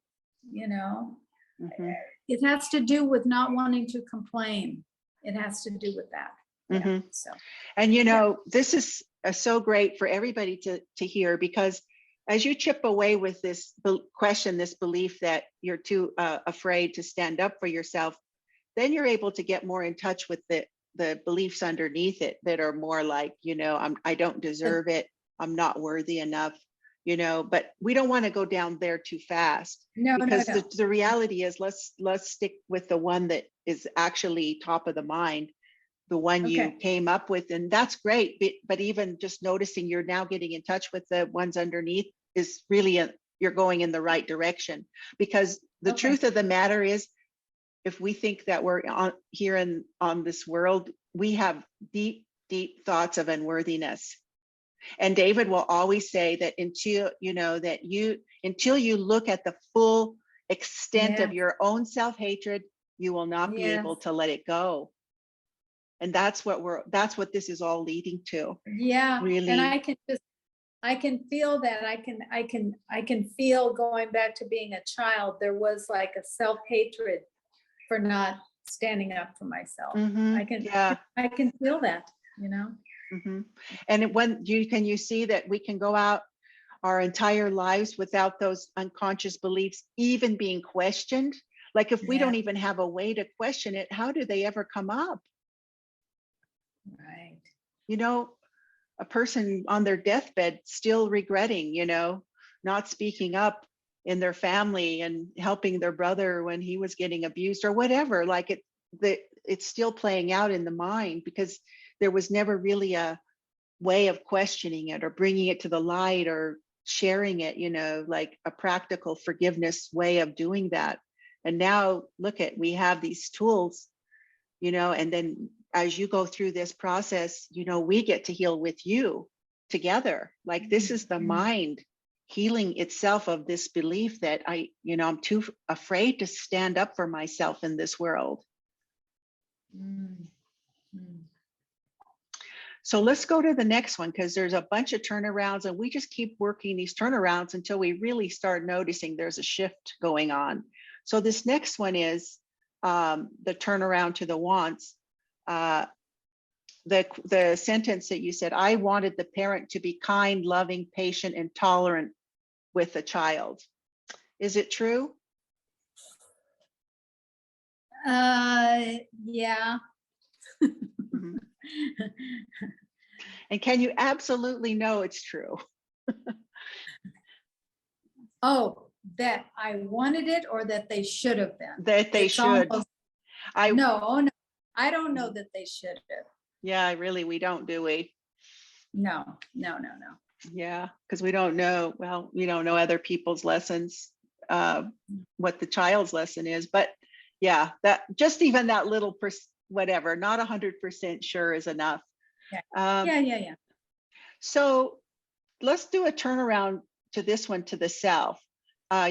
it has to do with not wanting to complain. It has to do with that. Yeah, so. And this is so great for everybody to hear, because as you chip away with this question, this belief that you're too afraid to stand up for yourself, then you're able to get more in touch with the beliefs underneath it that are more like, I don't deserve it, I'm not worthy enough, but we don't want to go down there too fast. No. The reality is, let's stick with the one that is actually top of the mind, the one you came up with, and that's great. But even just noticing you're now getting in touch with the ones underneath is really you're going in the right direction, because the truth of the matter is, if we think that we're here on this world, we have deep thoughts of unworthiness. And David will always say that until you look at the full extent of your own self-hatred, you will not be able to let it go. And that's what this is all leading to. Yeah, really. And I can feel that. I can feel, going back to being a child, there was like a self-hatred for not standing up for myself. I can feel that, And can you see that we can go out our entire lives without those unconscious beliefs even being questioned? Like, if we don't even have a way to question it, how do they ever come up? Right. A person on their deathbed still regretting, not speaking up in their family and helping their brother when he was getting abused or whatever. Like, it's still playing out in the mind, because there was never really a way of questioning it or bringing it to the light or sharing it, like a practical forgiveness way of doing that. And now look at, we have these tools, and then as you go through this process, we get to heal with you together. Like this is the mind healing itself of this belief that I'm too afraid to stand up for myself in this world. So let's go to the next one, because there's a bunch of turnarounds and we just keep working these turnarounds until we really start noticing there's a shift going on. So this next one is the turnaround to the wants. The sentence that you said, I wanted the parent to be kind, loving, patient, and tolerant with the child. Is it true? Yeah. Mm-hmm. And can you absolutely know it's true? Oh, that I wanted it, or that they should have been? That they should. No, I don't know that they should have. Yeah, really, we don't, do we? No. Yeah, because we don't know. Well, we don't know other people's lessons, what the child's lesson is. But yeah, that just even that little whatever, not 100% sure is enough. Yeah. So let's do a turnaround to this one, to the self.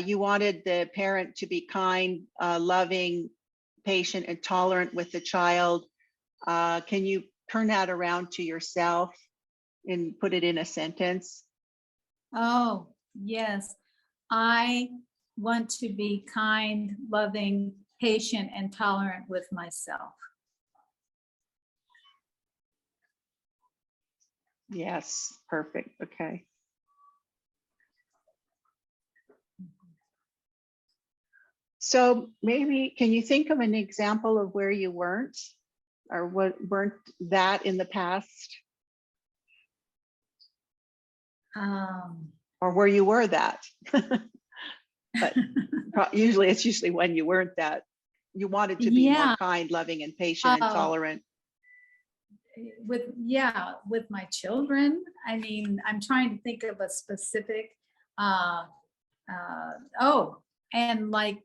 You wanted the parent to be kind, loving, patient, and tolerant with the child. Can you turn that around to yourself and put it in a sentence? Oh, yes. I want to be kind, loving, patient, and tolerant with myself. Yes, perfect. Okay. So maybe, can you think of an example of where you weren't, or what weren't that in the past? Or where you were that? But usually when you weren't that. You wanted to be more kind, loving, and patient, and tolerant. With my children. I mean, I'm trying to think of a specific, and like,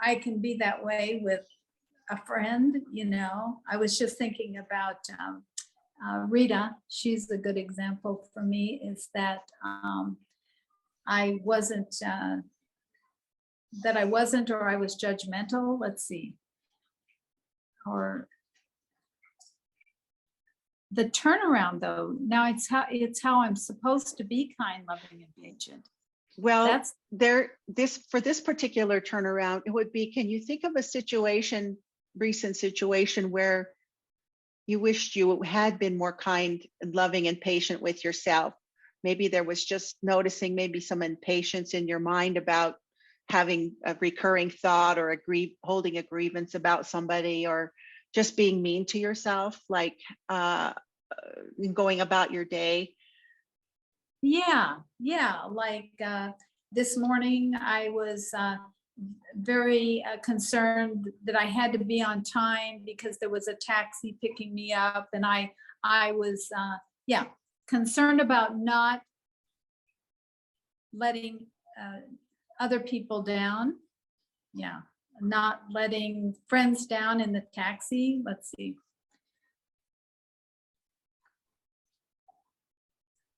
I can be that way with a friend, I was just thinking about Rita. She's a good example for me, is that I wasn't, or I was judgmental, let's see, or the turnaround though, now it's how I'm supposed to be kind, loving, and patient. Well, for this particular turnaround, it would be, can you think of a recent situation where you wished you had been more kind and loving and patient with yourself? Maybe there was just noticing maybe some impatience in your mind about having a recurring thought, or holding a grievance about somebody, or just being mean to yourself, like going about your day. Yeah. Like this morning, I was very concerned that I had to be on time because there was a taxi picking me up, and I was concerned about not letting other people down. Yeah, not letting friends down in the taxi. Let's see.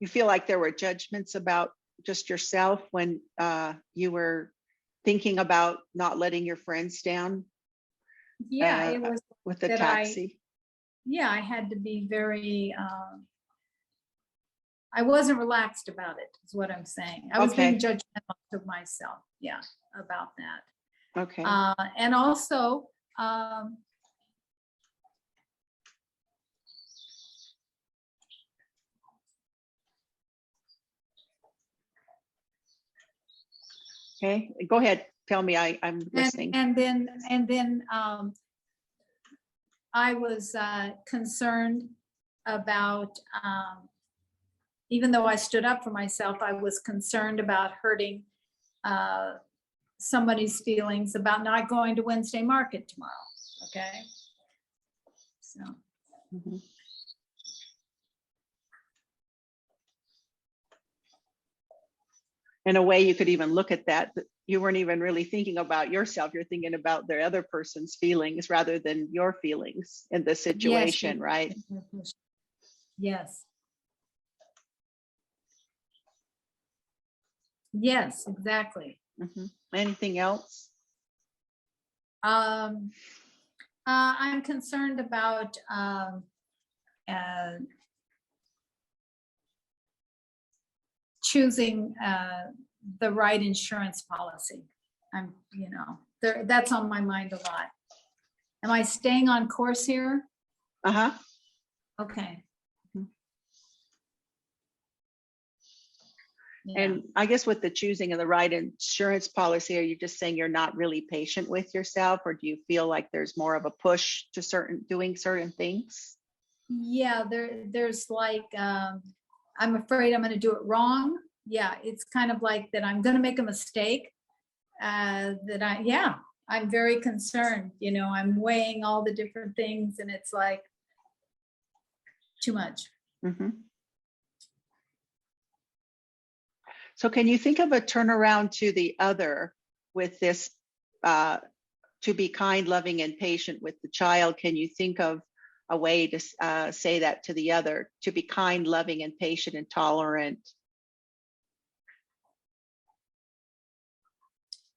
You feel like there were judgments about just yourself when you were thinking about not letting your friends down? Yeah, it was with the taxi. I had to be very, I wasn't relaxed about it, is what I'm saying. I was being judgmental to myself, about that. Okay. And also, okay, go ahead. Tell me, I'm listening. And then I was concerned about, even though I stood up for myself, I was concerned about hurting somebody's feelings about not going to Wednesday market tomorrow. Okay. So. Mm-hmm. In a way, you could even look at that, that you weren't even really thinking about yourself. You're thinking about the other person's feelings rather than your feelings in the situation, right? Yes. Yes, exactly. Anything else? I'm concerned about choosing the right insurance policy. I'm, that's on my mind a lot. Am I staying on course here? Okay. Yeah. And I guess with the choosing of the right insurance policy, are you just saying you're not really patient with yourself, or do you feel like there's more of a push to doing certain things? Yeah, there's like, I'm afraid I'm going to do it wrong. Yeah, it's kind of like that I'm going to make a mistake. I'm very concerned. I'm weighing all the different things, and it's like too much. So can you think of a turnaround to the other with this, to be kind, loving, and patient with the child? Can you think of a way to say that to the other, to be kind, loving, and patient and tolerant?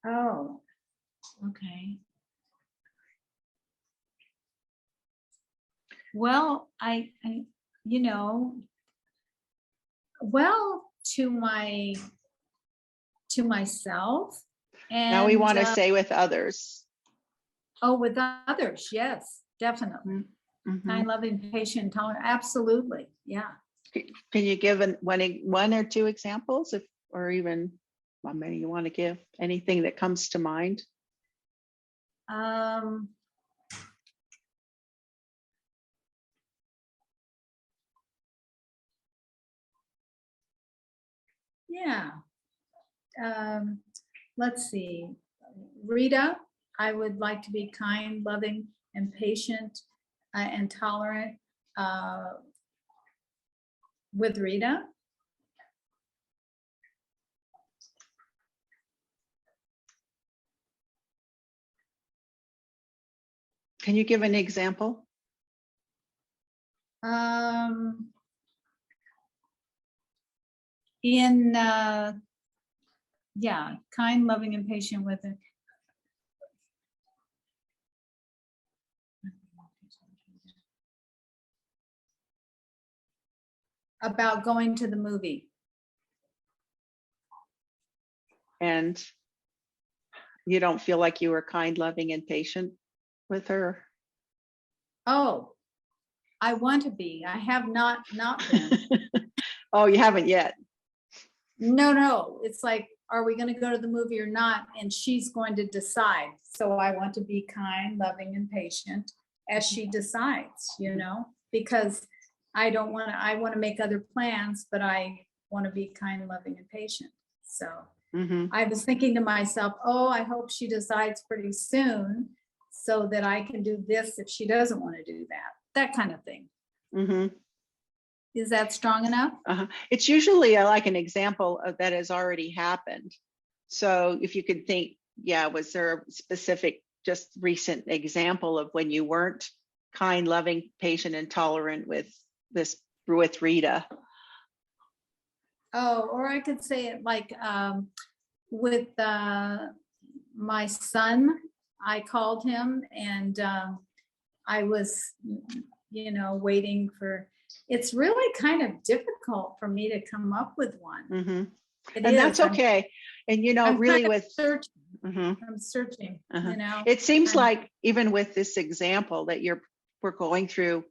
Oh, okay. Well, I to myself. And now we want to say with others. Oh, with others, yes, definitely. Kind, loving, patient, tolerant, absolutely, yeah. Can you give one or two examples, or even how many you want to give? Anything that comes to mind? Yeah. Let's see. Rita, I would like to be kind, loving, and patient and tolerant with Rita. Can you give an example? Yeah, kind, loving, and patient with it. About going to the movie. And you don't feel like you were kind, loving, and patient with her? Oh, I want to be. I have not been. Oh, you haven't yet? No. It's like, are we going to go to the movie or not? And she's going to decide. So I want to be kind, loving, and patient as she decides, because I want to make other plans, but I want to be kind, loving, and patient. So I was thinking to myself, oh, I hope she decides pretty soon so that I can do this if she doesn't want to do that kind of thing. Is that strong enough? It's usually like an example of that has already happened. So if you could think, was there a specific, just recent example of when you weren't kind, loving, patient, and tolerant with Rita? Oh, or I could say it like with my son. I called him, and I was, waiting for. It's really kind of difficult for me to come up with one. And that's okay. And really with searching. I'm searching. It seems like even with this example that we're going through,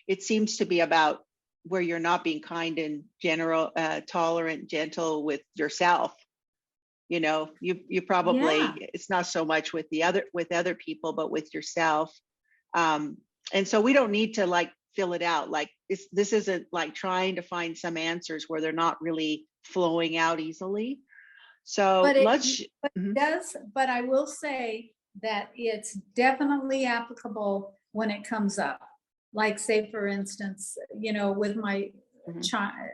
it seems to be about where you're not being kind and general, tolerant, gentle with yourself. You probably, it's not so much with other people, but with yourself. And so we don't need to like fill it out. Like this isn't like trying to find some answers where they're not really flowing out easily. So but it does, but I will say that it's definitely applicable when it comes up. Like, say, for instance, with my child,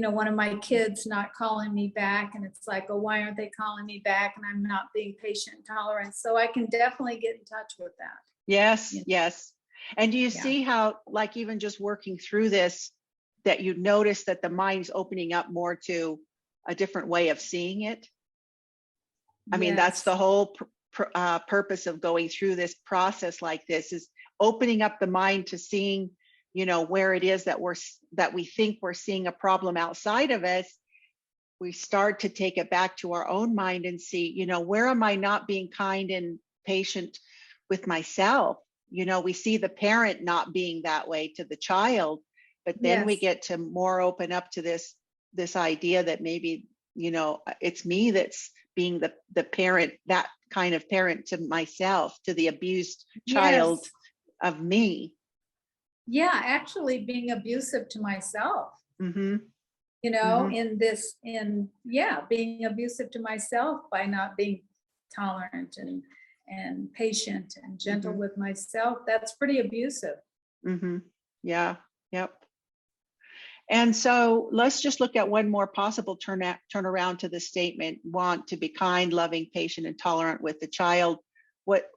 one of my kids not calling me back, and it's like, oh, why aren't they calling me back? And I'm not being patient and tolerant. So I can definitely get in touch with that. Yes, Yeah. yes. And do you Yeah. see how, like, even just working through this, that you notice that the mind's opening up more to a different way of seeing it? I mean, that's Yes. the whole purpose of going through this process like this, is opening up the mind to seeing, where it is that we think we're seeing a problem outside of us. We start to take it back to our own mind and see, where am I not being kind and patient with myself? We see the parent not being that way to the child, but then we Yes. get to more open up to this idea that maybe, it's me that's being the parent, that kind of parent to myself, to the abused child Yes. of me. Yeah, actually being abusive to myself, Mm-hmm. being abusive to myself by not being tolerant and patient and gentle Mhm. with myself. That's pretty abusive. Mm-hmm. Yeah. Yep. And so let's just look at one more possible turnaround to the statement: want to be kind, loving, patient, and tolerant with the child. What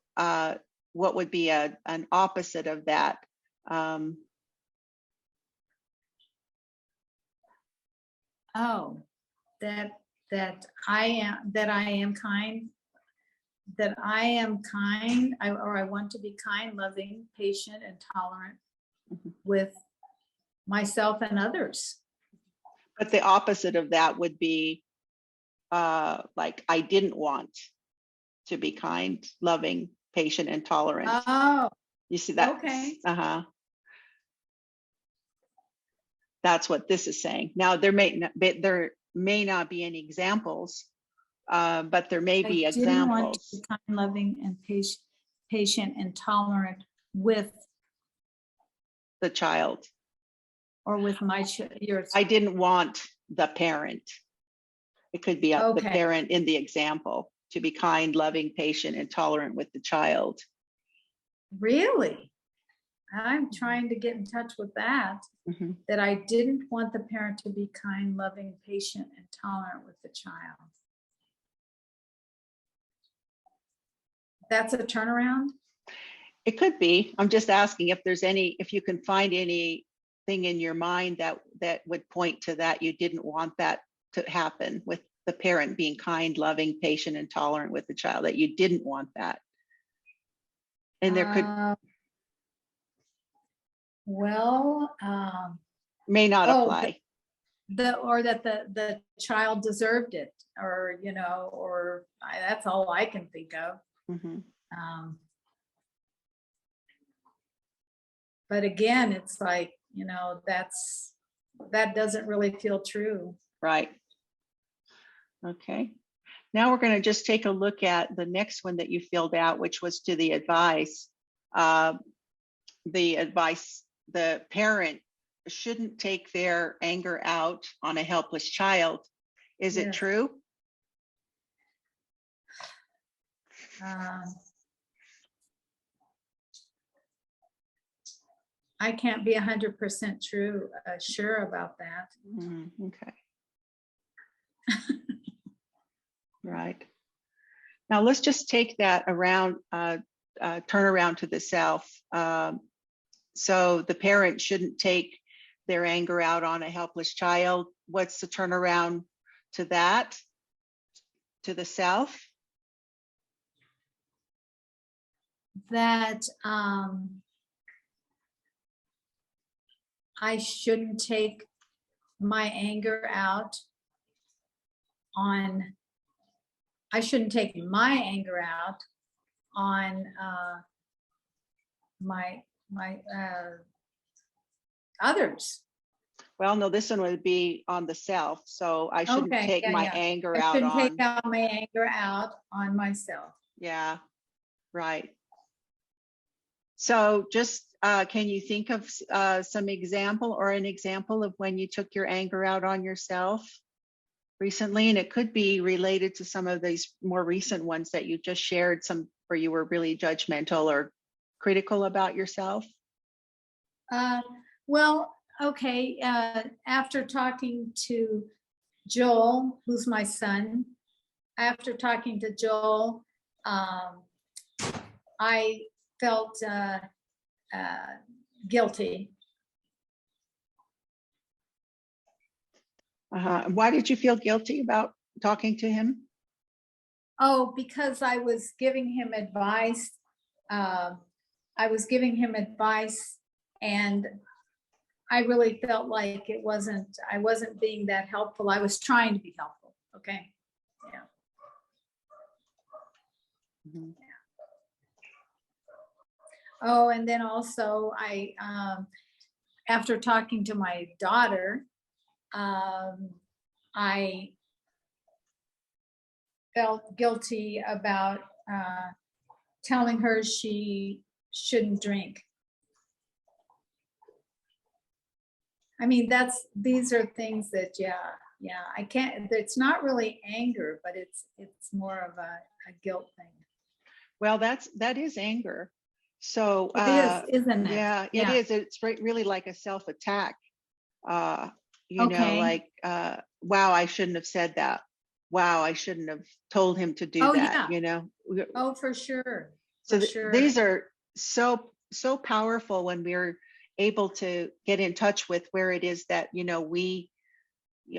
would be an opposite of that? I am kind, I want to be kind, loving, patient, and tolerant Mhm. with myself and others. But the opposite of that would be like, I didn't want to be kind, loving, patient, and tolerant. Oh, You see that? okay. That's what this is saying. Now, there may not be any examples, but there may be I didn't want to examples. be kind, loving, and patient and tolerant with The child. or with yours. I didn't want the parent. It could be the Okay. parent in the example to be kind, loving, patient, and tolerant with the child. Really? I'm trying to get in touch with that. Mhm. That I didn't want the parent to be kind, loving, patient, and tolerant with the child. That's a turnaround? It could be. I'm just asking if you can find anything in your mind that would point to that you didn't want that to happen, with the parent being kind, loving, patient, and tolerant with the child, that you didn't want that. And there could may not apply. Or that the child deserved it, or that's all I can think of. Mhm. But again, it's like, that doesn't really feel true. Right. Okay. Now we're going to just take a look at the next one that you filled out, which was to the advice. The parent shouldn't take their anger out on a helpless child. Is it Yes. true? I can't be 100% sure about that. Okay. Right. Now let's just take that around, turn around to the self. So the parent shouldn't take their anger out on a helpless child. What's the turnaround to that, to the self? That I shouldn't take my anger out on my others. Well, no, this one would be on the self. So I shouldn't take my anger I out shouldn't on. take out my anger out on myself. Yeah, right. So just can you think of some example or an example of when you took your anger out on yourself recently? And it could be related to some of these more recent ones that you just shared, some where you were really judgmental or critical about yourself. Well, Okay, after talking to Joel, who's my son, after talking to Joel, I felt guilty. Why did you feel guilty about talking to him? Oh, because I was giving him advice. I was giving him advice, and I really felt like I wasn't being that helpful. I was trying to be helpful. Okay. Yeah. Mm-hmm. Oh, and then also after talking to my daughter, I felt guilty about telling her she shouldn't drink. I mean, these are things that, yeah, I can't, it's not really anger, but it's more of a guilt thing. Well, that is anger. So it is, isn't it? Yeah, it is. It's really like a self-attack. You know, like, wow, I shouldn't have said that. Wow, I shouldn't have told him to do that, yeah. you know? Oh, for sure. So sure. These are so powerful when we're able to get in touch with where it is that, you know, we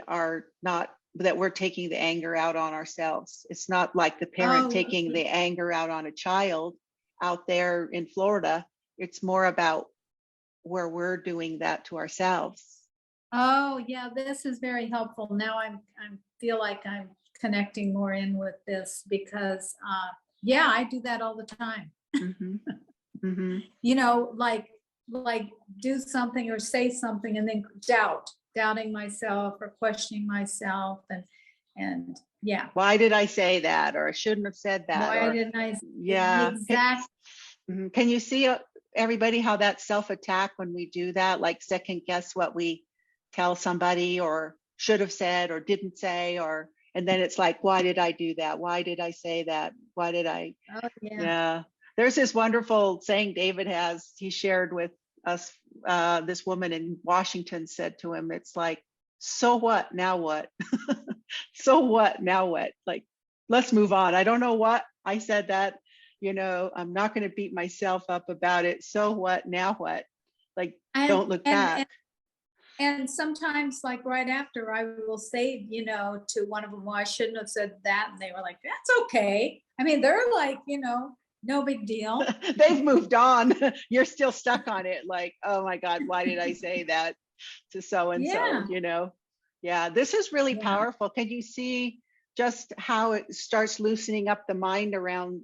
are not, that we're taking the anger out on ourselves. It's not like the parent taking the anger out on a child out there in Florida. It's more about where we're doing that to ourselves. Oh, yeah, this is very helpful. Now I feel like I'm connecting more in with this because, yeah, I do that all the time. Mm-hmm. Mm-hmm. You know, like do something or say something and then doubting myself or questioning myself and yeah. Why did I say that? Or I shouldn't have said that. Why didn't I? Yeah. Exactly. Can you see everybody how that self-attack when we do that, like second guess what we tell somebody or should have said or didn't say, and then it's like, why did I do that? Why did I say that? Why did I? Oh, yeah. Yeah. There's this wonderful saying David has, he shared with us, this woman in Washington said to him, it's like, so what, now what? So what, now what? Like, let's move on. I don't know what I said that, you know, I'm not going to beat myself up about it. So what, now what? Like, don't look back. And sometimes, like right after, I will say, you know, to one of them, well, I shouldn't have said that. And they were like, that's okay. I mean, they're like, you know, no big deal. They've moved on. You're still stuck on it. Like, oh my God, why did I say that to so-and-so, you know? Yeah, this is really powerful. Can you see just how it starts loosening up the mind around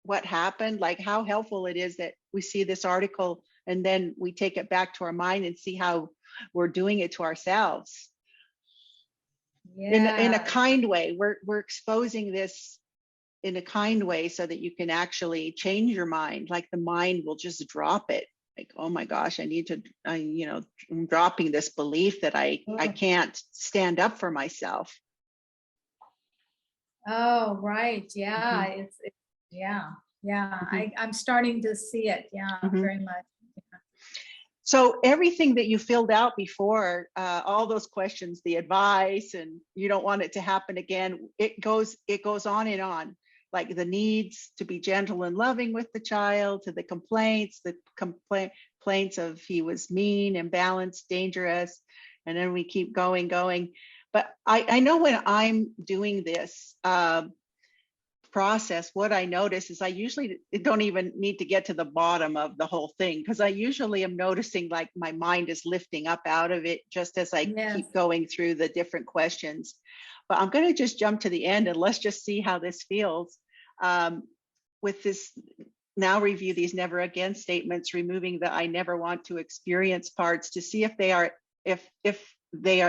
what happened? Like how helpful it is that we see this article and then we take it back to our mind and see how we're doing it to ourselves. In a kind way. We're exposing this in a kind way so that you can actually change your mind. Like the mind will just drop it. Like, oh my gosh, you know, I'm dropping this belief that I can't stand up for myself. Oh, right. Yeah. Mm-hmm. I'm starting to see it. Yeah, very much. Yeah. So everything that you filled out before, all those questions, the advice, and you don't want it to happen again, it goes on and on. Like the needs to be gentle and loving with the child, to the complaints of he was mean, imbalanced, dangerous, and then we keep going. But I know when I'm doing this process, what I notice is I usually don't even need to get to the bottom of the whole thing, because I usually am noticing like my mind is lifting up out of it just as I keep going through the different questions. But I'm going to just jump to the end and let's just see how this feels. With this, now review these never again statements, removing the I never want to experience parts to see if they are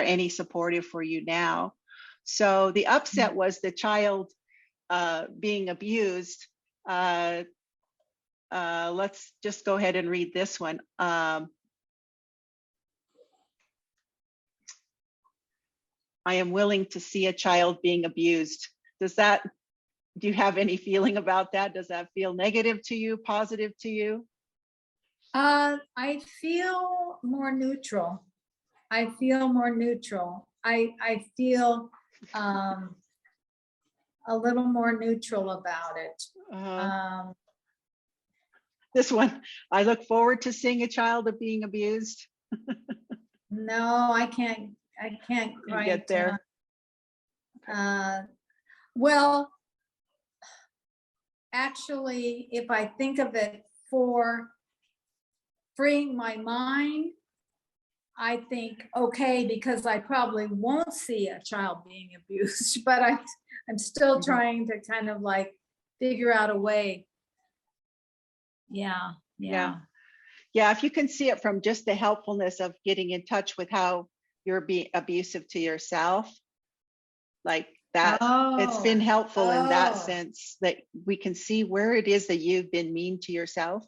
any supportive for you now. So the upset was the child being abused. Let's just go ahead and read this one. I am willing to see a child being abused. Do you have any feeling about that? Does that feel negative to you, positive to you? I feel more neutral. I feel more neutral. I feel a little more neutral about it. This one, I look forward to seeing a child of being abused. No, I can't You quite get there. Well, actually, if I think of it for freeing my mind, I think, okay, because I probably won't see a child being abused, but I'm still trying to kind of like figure out a way. Yeah. Yeah, if you can see it from just the helpfulness of getting in touch with how you're being abusive to yourself, like that, it's been helpful in that sense that we can see where it is that you've been mean to yourself.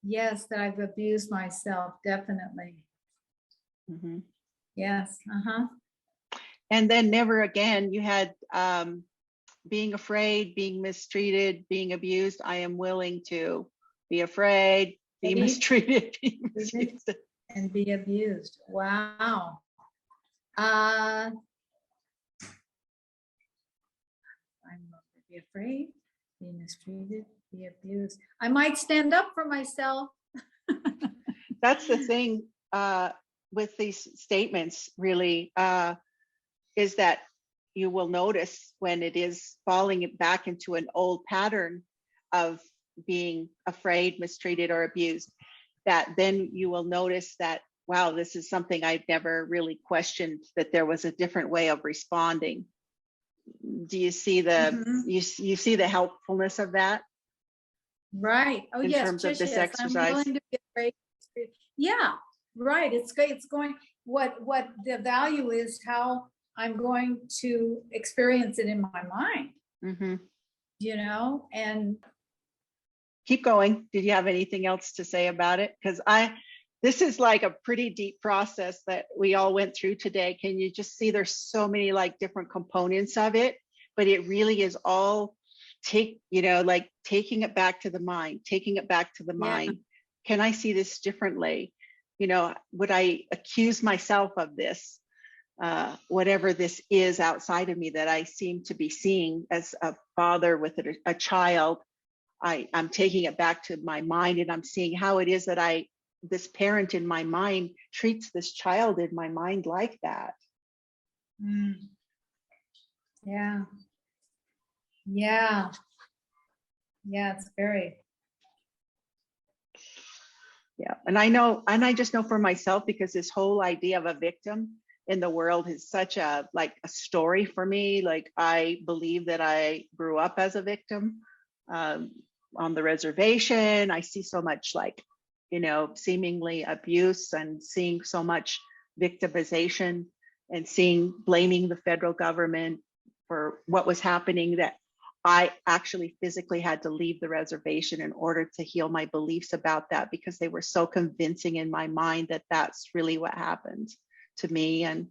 Yes, that I've abused myself, definitely. Mm-hmm. Yes. And then never again, you had being afraid, being mistreated, being abused. I am willing to be afraid, be mistreated, be misused, and be abused. Wow. I'm be afraid, be mistreated, be abused. I might stand up for myself. That's the thing with these statements, really, is that you will notice when it is falling back into an old pattern of being afraid, mistreated, or abused, that then you will notice that, wow, this is something I've never really questioned, that there was a different way of responding. Do you see the you see the helpfulness of that? Right. Oh, in yes. terms of this yes. exercise? I'm willing to be afraid. Yeah, right. It's going what the value is, how I'm going to experience it in my mind. Mm-hmm. You know, and keep going. Did you have anything else to say about it? Because this is like a pretty deep process that we all went through today. Can you just see there's so many like different components of it, but it really is all like taking it back to the mind, taking it back to the mind. Can I see this differently? Would I accuse myself of this? Whatever this is outside of me that I seem to be seeing as a father with a child, I'm taking it back to my mind, and I'm seeing how it is that this parent in my mind treats this child in my mind like that. Yeah, it's very. Yeah, and I just know for myself, because this whole idea of a victim in the world is such a story for me. Like, I believe that I grew up as a victim on the reservation. I see so much seemingly abuse, and seeing so much victimization, and blaming the federal government for what was happening, that I actually physically had to leave the reservation in order to heal my beliefs about that, because they were so convincing in my mind that that's really what happened to me. And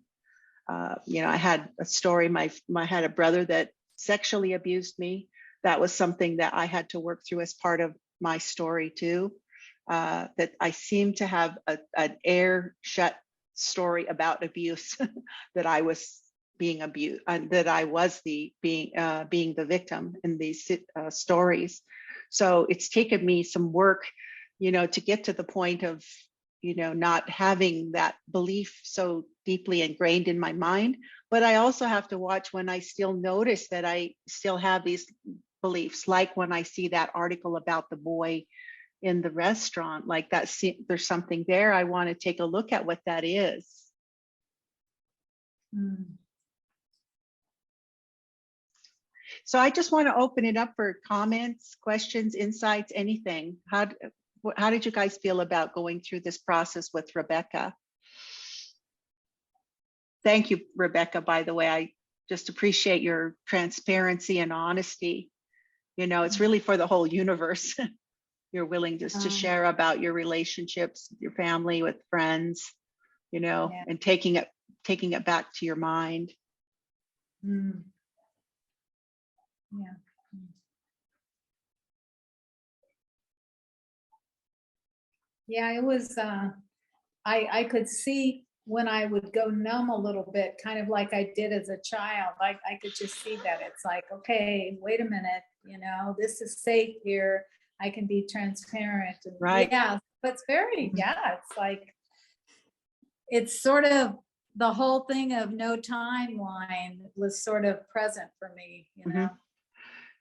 I had a story. I had a brother that sexually abused me. That was something that I had to work through as part of my story too. That I seem to have an air shut story about abuse, that I was being abused, that I was being the victim in these stories. So it's taken me some work, to get to the point of, not having that belief so deeply ingrained in my mind. But I also have to watch when I still notice that I still have these beliefs, like when I see that article about the boy in the restaurant, like that, there's something there. I want to take a look at what that is. So I just want to open it up for comments, questions, insights, anything. How did you guys feel about going through this process with Rebecca? Thank you, Rebecca, by the way. I just appreciate your transparency and honesty. It's really for the whole universe. You're willing just to share about your relationships with your family, with friends, and taking it back to your mind. Yeah, it was I could see when I would go numb a little bit, kind of like I did as a child. I could just see that. It's like, okay, wait a minute, this is safe here. I can be transparent. And Right. yeah, but it's very, yeah, it's like, it's sort of the whole thing of no timeline was sort of present for me,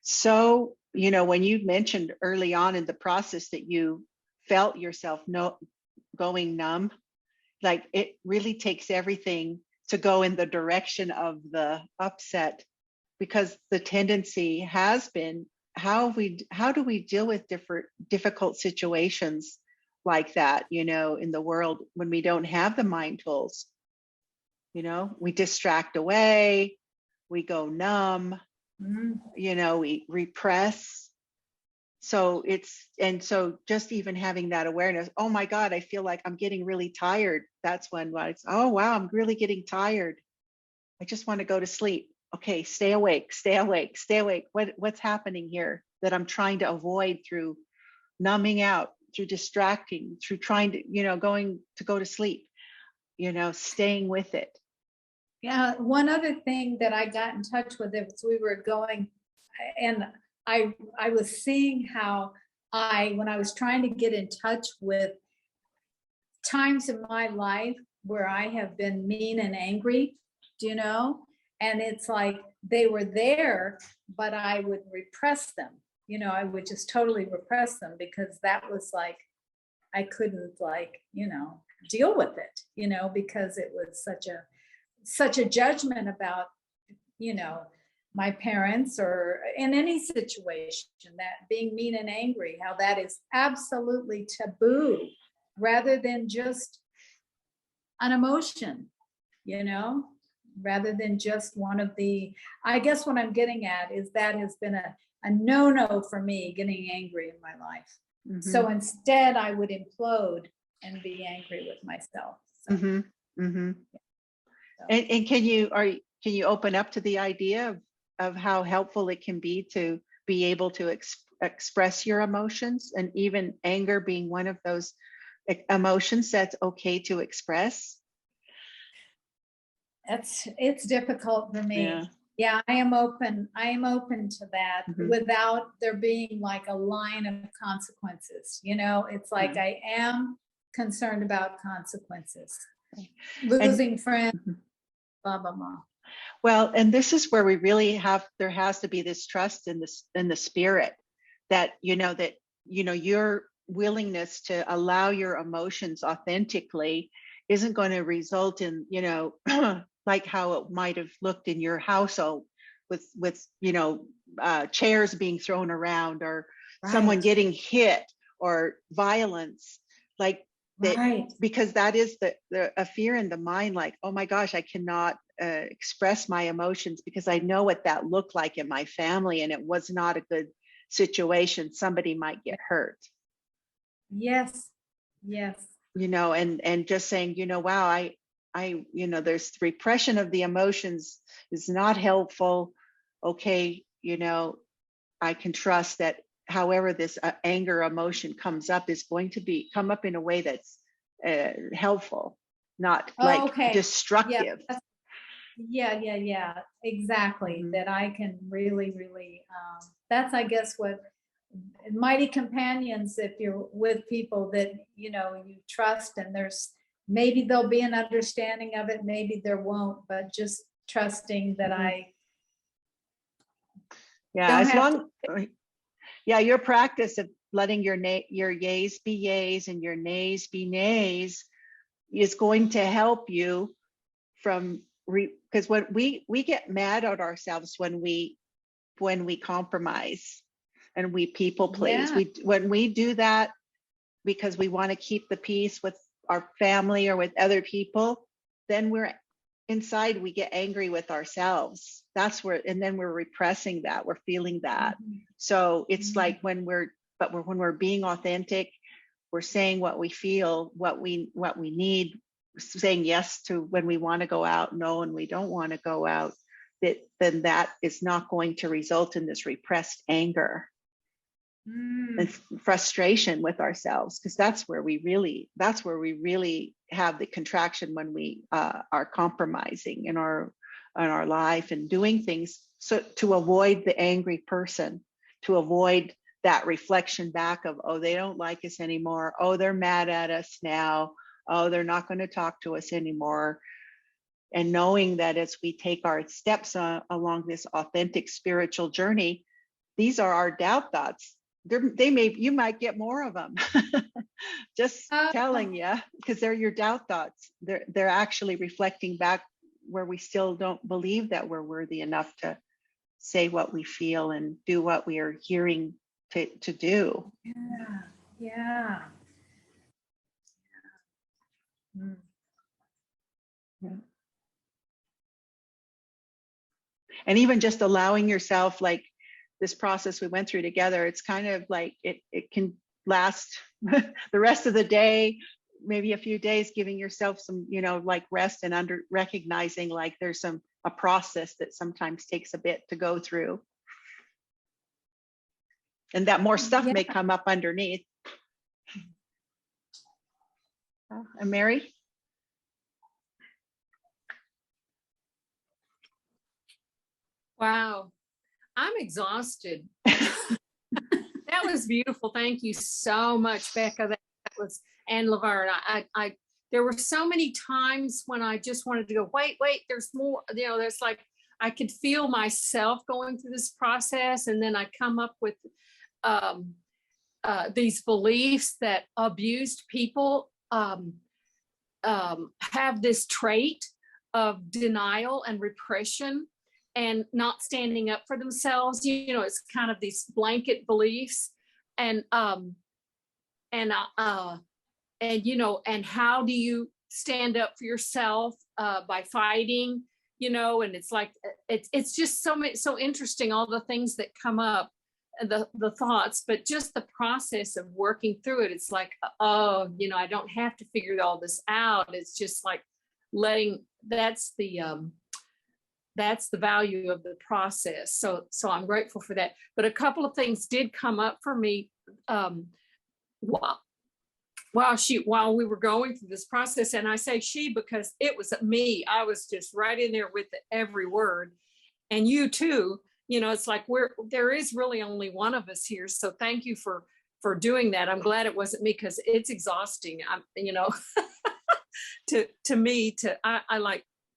So, when you mentioned early on in the process that you felt yourself going numb, like it really takes everything to go in the direction of the upset, because the tendency has been, how do we deal with difficult situations like that, in the world when we don't have the mind tools? We distract away, we go numb, we repress. So so just even having that awareness, oh my God, I feel like I'm getting really tired. That's when it's, oh wow, I'm really getting tired. I just want to go to sleep. Okay, stay awake, stay awake, stay awake. What's happening here that I'm trying to avoid through numbing out, through distracting, through trying to, going to go to sleep, staying with it. Yeah, one other thing that I got in touch with as we were going, and I was seeing how when I was trying to get in touch with times in my life where I have been mean and angry, and it's like they were there, but I would repress them. I would just totally repress them because that was like, I couldn't deal with it, because it was such a judgment about, my parents or in any situation, that being mean and angry, how that is absolutely taboo rather than just an emotion, rather than just one of the, I guess what I'm getting at is that has been a no-no for me, getting angry in my life. Mm-hmm. So instead I would implode and be angry with myself. So, mm-hmm. Mm-hmm. So. And can you open up to the idea of how helpful it can be to be able to express your emotions, and even anger being one of those emotions that's okay to express? It's difficult for me. Yeah, I am open to that, mm-hmm. without there being like a line of consequences. It's like, mm-hmm. I am concerned about consequences, losing friends, mm-hmm. blah blah blah. Well, and this is where we really there has to be this trust in the spirit, that your willingness to allow your emotions authentically isn't going to result in, like how it might have looked in your household with chairs being thrown around, or right. someone getting hit, or violence, like that, right. Because that is a fear in the mind, like, oh my gosh, I cannot express my emotions because I know what that looked like in my family, and it was not a good situation. Somebody might get hurt. Yes. And just saying, wow, I there's repression of the emotions is not helpful. Okay, I can trust that however this anger emotion comes up is going to come up in a way that's helpful, not destructive. Yeah, exactly. Mm-hmm. That I can really, that's, I guess, what mighty companions, if you're with people that, you trust, and maybe there'll be an understanding of it, maybe there won't, but just trusting that mm-hmm. Your practice of letting your yays be yays and your nays be nays is going to help you from because when we get mad at ourselves when we compromise and we people please. Yeah. When we do that because we want to keep the peace with our family or with other people, then we're inside, we get angry with ourselves. That's where, and then we're repressing that, we're feeling that. Mm-hmm. So it's mm-hmm. like when we're being authentic, we're saying what we feel, what we need, saying yes to when we want to go out, no when we don't want to go out, then that is not going to result in this repressed anger. and frustration with ourselves, because that's where we really have the contraction, when we are compromising in our life and doing things so to avoid the angry person, to avoid that reflection back of, oh, they don't like us anymore, oh, they're mad at us now, oh, they're not going to talk to us anymore. And knowing that as we take our steps along this authentic spiritual journey, these are our doubt thoughts. You might get more of them. Just telling you, because they're your doubt thoughts. They're actually reflecting back where we still don't believe that we're worthy enough to say what we feel and do what we are hearing to do. Yeah. And even just allowing yourself, like this process we went through together, it's kind of like it can last the rest of the day, maybe a few days, giving yourself some, like rest, and recognizing like there's a process that sometimes takes a bit to go through. And that more stuff may come up underneath. And Mary? Wow, I'm exhausted. That was beautiful. Thank you so much, Becca. That was, and Laverne. I there were so many times when I just wanted to go, wait, there's more. There's like, I could feel myself going through this process, and then I come up with these beliefs that abused people have this trait of denial and repression, and not standing up for themselves. It's kind of these blanket beliefs, and how do you stand up for yourself? By fighting, and it's like, it's just so interesting, all the things that come up, the thoughts, but just the process of working through it. It's like, I don't have to figure all this out. It's just like that's the value of the process. So I'm grateful for that. But a couple of things did come up for me while we were going through this process. And I say she because it was me. I was just right in there with every word. And you too, it's like there is really only one of us here. So thank you for doing that. I'm glad it wasn't me, because it's exhausting.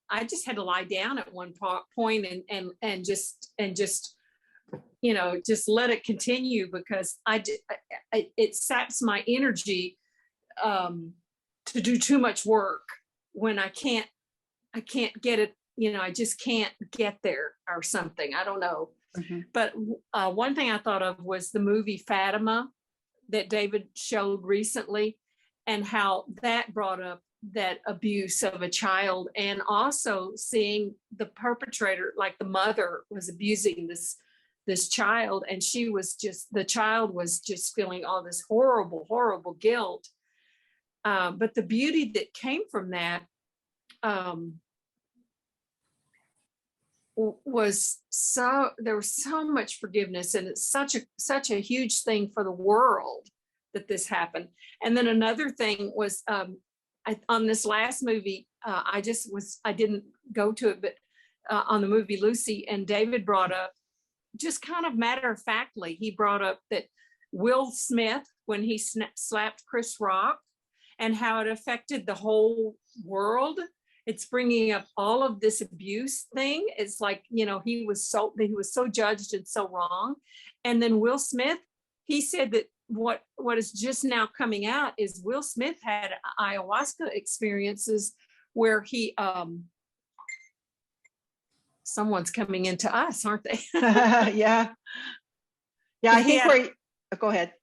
I just had to lie down at one point and just let it continue, because it saps my energy to do too much work when I can't get it. I just can't get there or something. I don't know. Mm-hmm. But one thing I thought of was the movie Fatima that David showed recently, and how that brought up that abuse of a child, and also seeing the perpetrator, like the mother was abusing this child, and the child was just feeling all this horrible guilt. But the beauty that came from that was there was so much forgiveness, and it's such a huge thing for the world that this happened. And then another thing was, on this last movie, I didn't go to it, but on the movie Lucy, and David brought up, just kind of matter of factly, he brought up that Will Smith, when he slapped Chris Rock, and how it affected the whole world. It's bringing up all of this abuse thing. It's like, he was so judged and so wrong. And then Will Smith, he said that what is just now coming out is Will Smith had ayahuasca experiences where he someone's coming into us, aren't they? Yeah I think go ahead.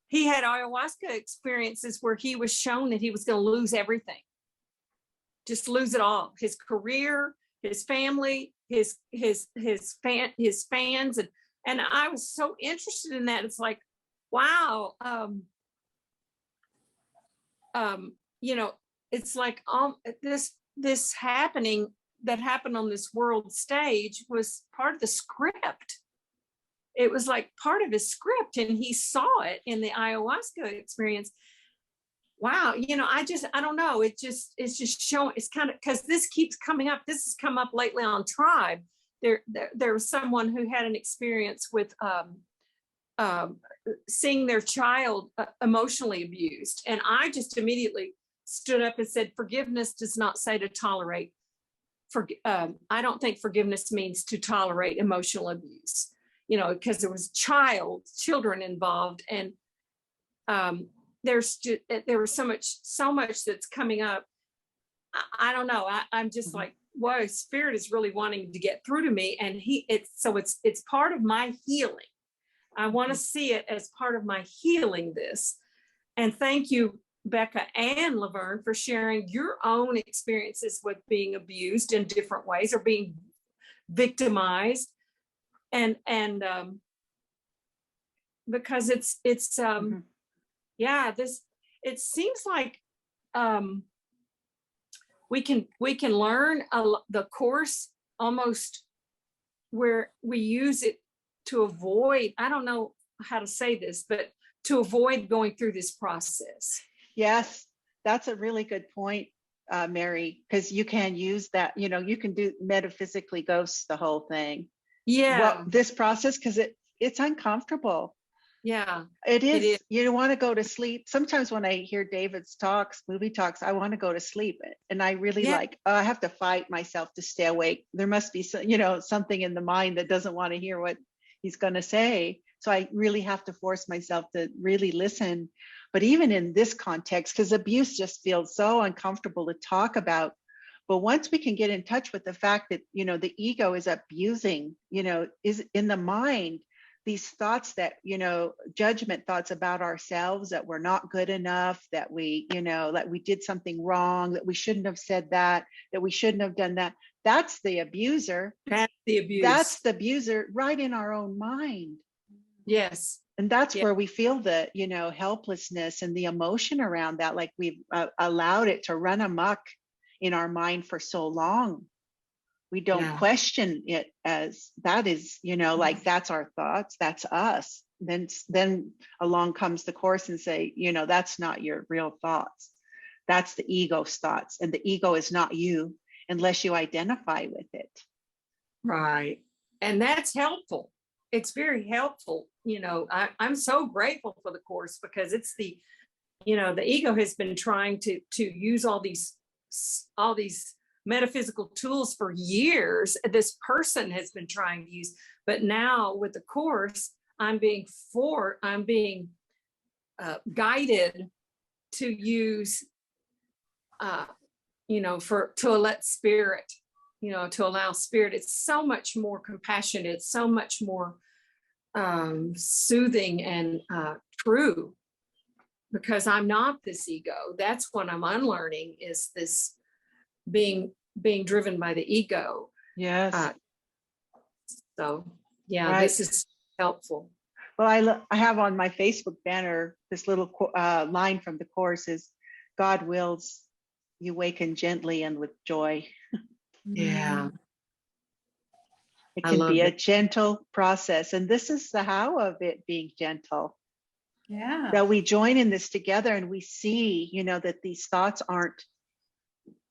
He had ayahuasca experiences where he was shown that he was going to lose everything, just lose it all, his career, his family, his fans, and I was so interested in that. It's like, wow, it's like this happening that happened on this world stage was part of the script. it was like part of his script, and he saw it in the ayahuasca experience. Wow, I don't know. It's just showing. It's kind of, because this keeps coming up. This has come up lately on Tribe. There was someone who had an experience with seeing their child emotionally abused, and I just immediately stood up and said, forgiveness does not say to tolerate. I don't think forgiveness means to tolerate emotional abuse, because there was children involved, and there was so much that's coming up. I don't know. I'm just like, whoa, Spirit is really wanting to get through to me, and it's part of my healing. I want to see it as part of my healing this. And thank you, Becca and Laverne, for sharing your own experiences with being abused in different ways or being victimized. And because it seems like we can learn the course almost where we use it to avoid, I don't know how to say this, but to avoid going through this process. Yes, that's a really good point, Mary, because you can use that, you can do metaphysically ghost the whole thing. Yeah. Well, this process, because it's uncomfortable. Yeah. It is. You want to go to sleep. Sometimes when I hear David's movie talks, I want to go to sleep. And I really I have to fight myself to stay awake. There must be something in the mind that doesn't want to hear what he's going to say. So I really have to force myself to really listen. But even in this context, because abuse just feels so uncomfortable to talk about. But once we can get in touch with the fact that, the ego is abusing, is in the mind, these thoughts that, judgment thoughts about ourselves, that we're not good enough, that we, that we did something wrong, that we shouldn't have said that we shouldn't have done that. That's the abuser. That's the abuse. That's the abuser right in our own mind. Yes. And that's where we feel the, helplessness and the emotion around that, like we've allowed it to run amok in our mind for so long. We don't question it as that is, like that's our thoughts, that's us. Then along comes the course and say, that's not your real thoughts. That's the ego's thoughts. And the ego is not you unless you identify with it. Right. And that's helpful. It's very helpful. I'm so grateful for the course, because it's the ego has been trying to use all these metaphysical tools for years. This person has been trying to use, but now with the course, I'm being guided to use, to let Spirit, to allow Spirit. It's so much more compassionate. It's so much more soothing and true, because I'm not this ego. That's what I'm unlearning, is this being driven by the ego. Yes. This is helpful. Well, I have on my Facebook banner this little line from the course is, God wills you waken gently and with joy. Yeah. It can be a gentle process. And this is the how of it being gentle. Yeah. That we join in this together and we see, that these thoughts aren't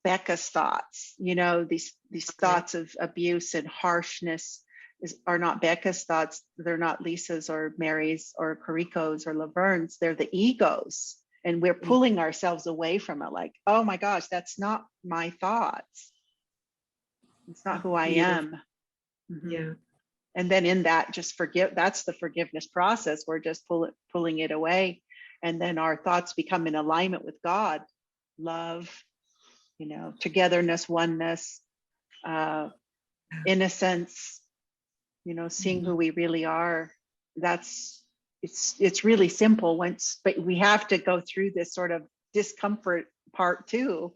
Becca's thoughts, these thoughts of abuse and harshness are not Becca's thoughts. They're not Lisa's or Mary's or Kariko's or Laverne's. They're the egos. And we're pulling ourselves away from it, like, oh my gosh, that's not my thoughts. It's not who I am. Mm-hmm. Yeah. And then in that, just that's the forgiveness process. We're just pulling it away. And then our thoughts become in alignment with God, love, togetherness, oneness, innocence, seeing who we really are. It's really simple but we have to go through this sort of discomfort part too,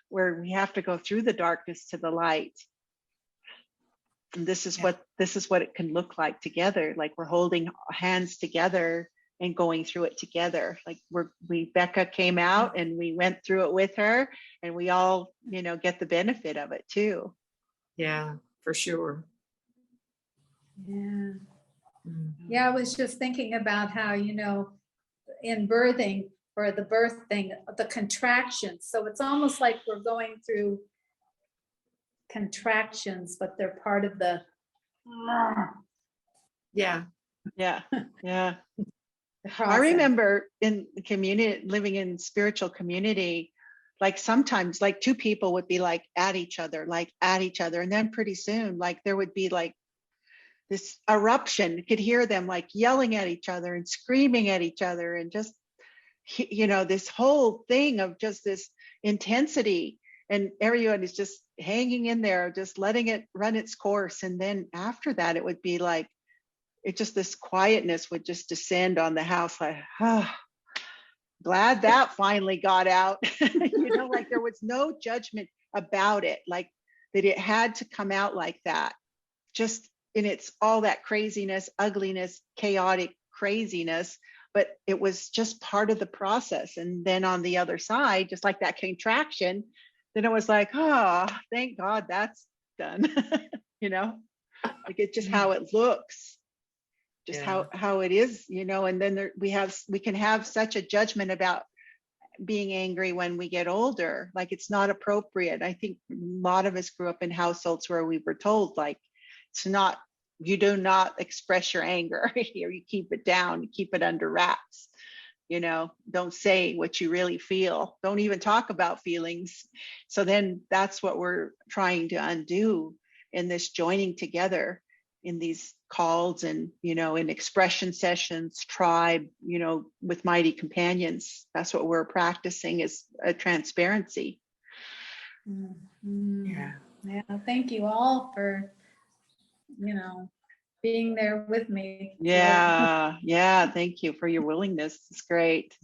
where we have to go through the darkness to the light. And this is what it can look like together. Like we're holding hands together and going through it together. Like Becca came out and we went through it with her, and we all, get the benefit of it too. Yeah, for sure. Yeah. Yeah, I was just thinking about how, in birthing or the birth thing, the contractions. So it's almost like we're going through contractions, but they're part of the Yeah. Yeah. Yeah. I process. remember in the community, living in spiritual community, like sometimes like two people would be like at each other. And then pretty soon, like there would be like this eruption. You could hear them like yelling at each other and screaming at each other, and just, this whole thing of just this intensity, and everyone is just hanging in there, just letting it run its course. And then after that, it would be like, this quietness would just descend on the house, like, glad that finally got out. Like there was no judgment about it, like that it had to come out like that, just in its all that craziness, ugliness, chaotic craziness. But it was just part of the process. And then on the other side, just like that contraction, then it was like, oh, thank God that's done. Like it's just how it looks. Just how it is, and then we can have such a judgment about being angry when we get older. Like it's not appropriate. I think a lot of us grew up in households where we were told, like, you do not express your anger here. You keep it down, you keep it under wraps. Don't say what you really feel. Don't even talk about feelings. So then that's what we're trying to undo in this joining together in these calls and, in expression sessions, tribe, with mighty companions. That's what we're practicing, is a transparency. Yeah. Thank you all for, being there with me. Yeah. Thank you for your willingness. It's great.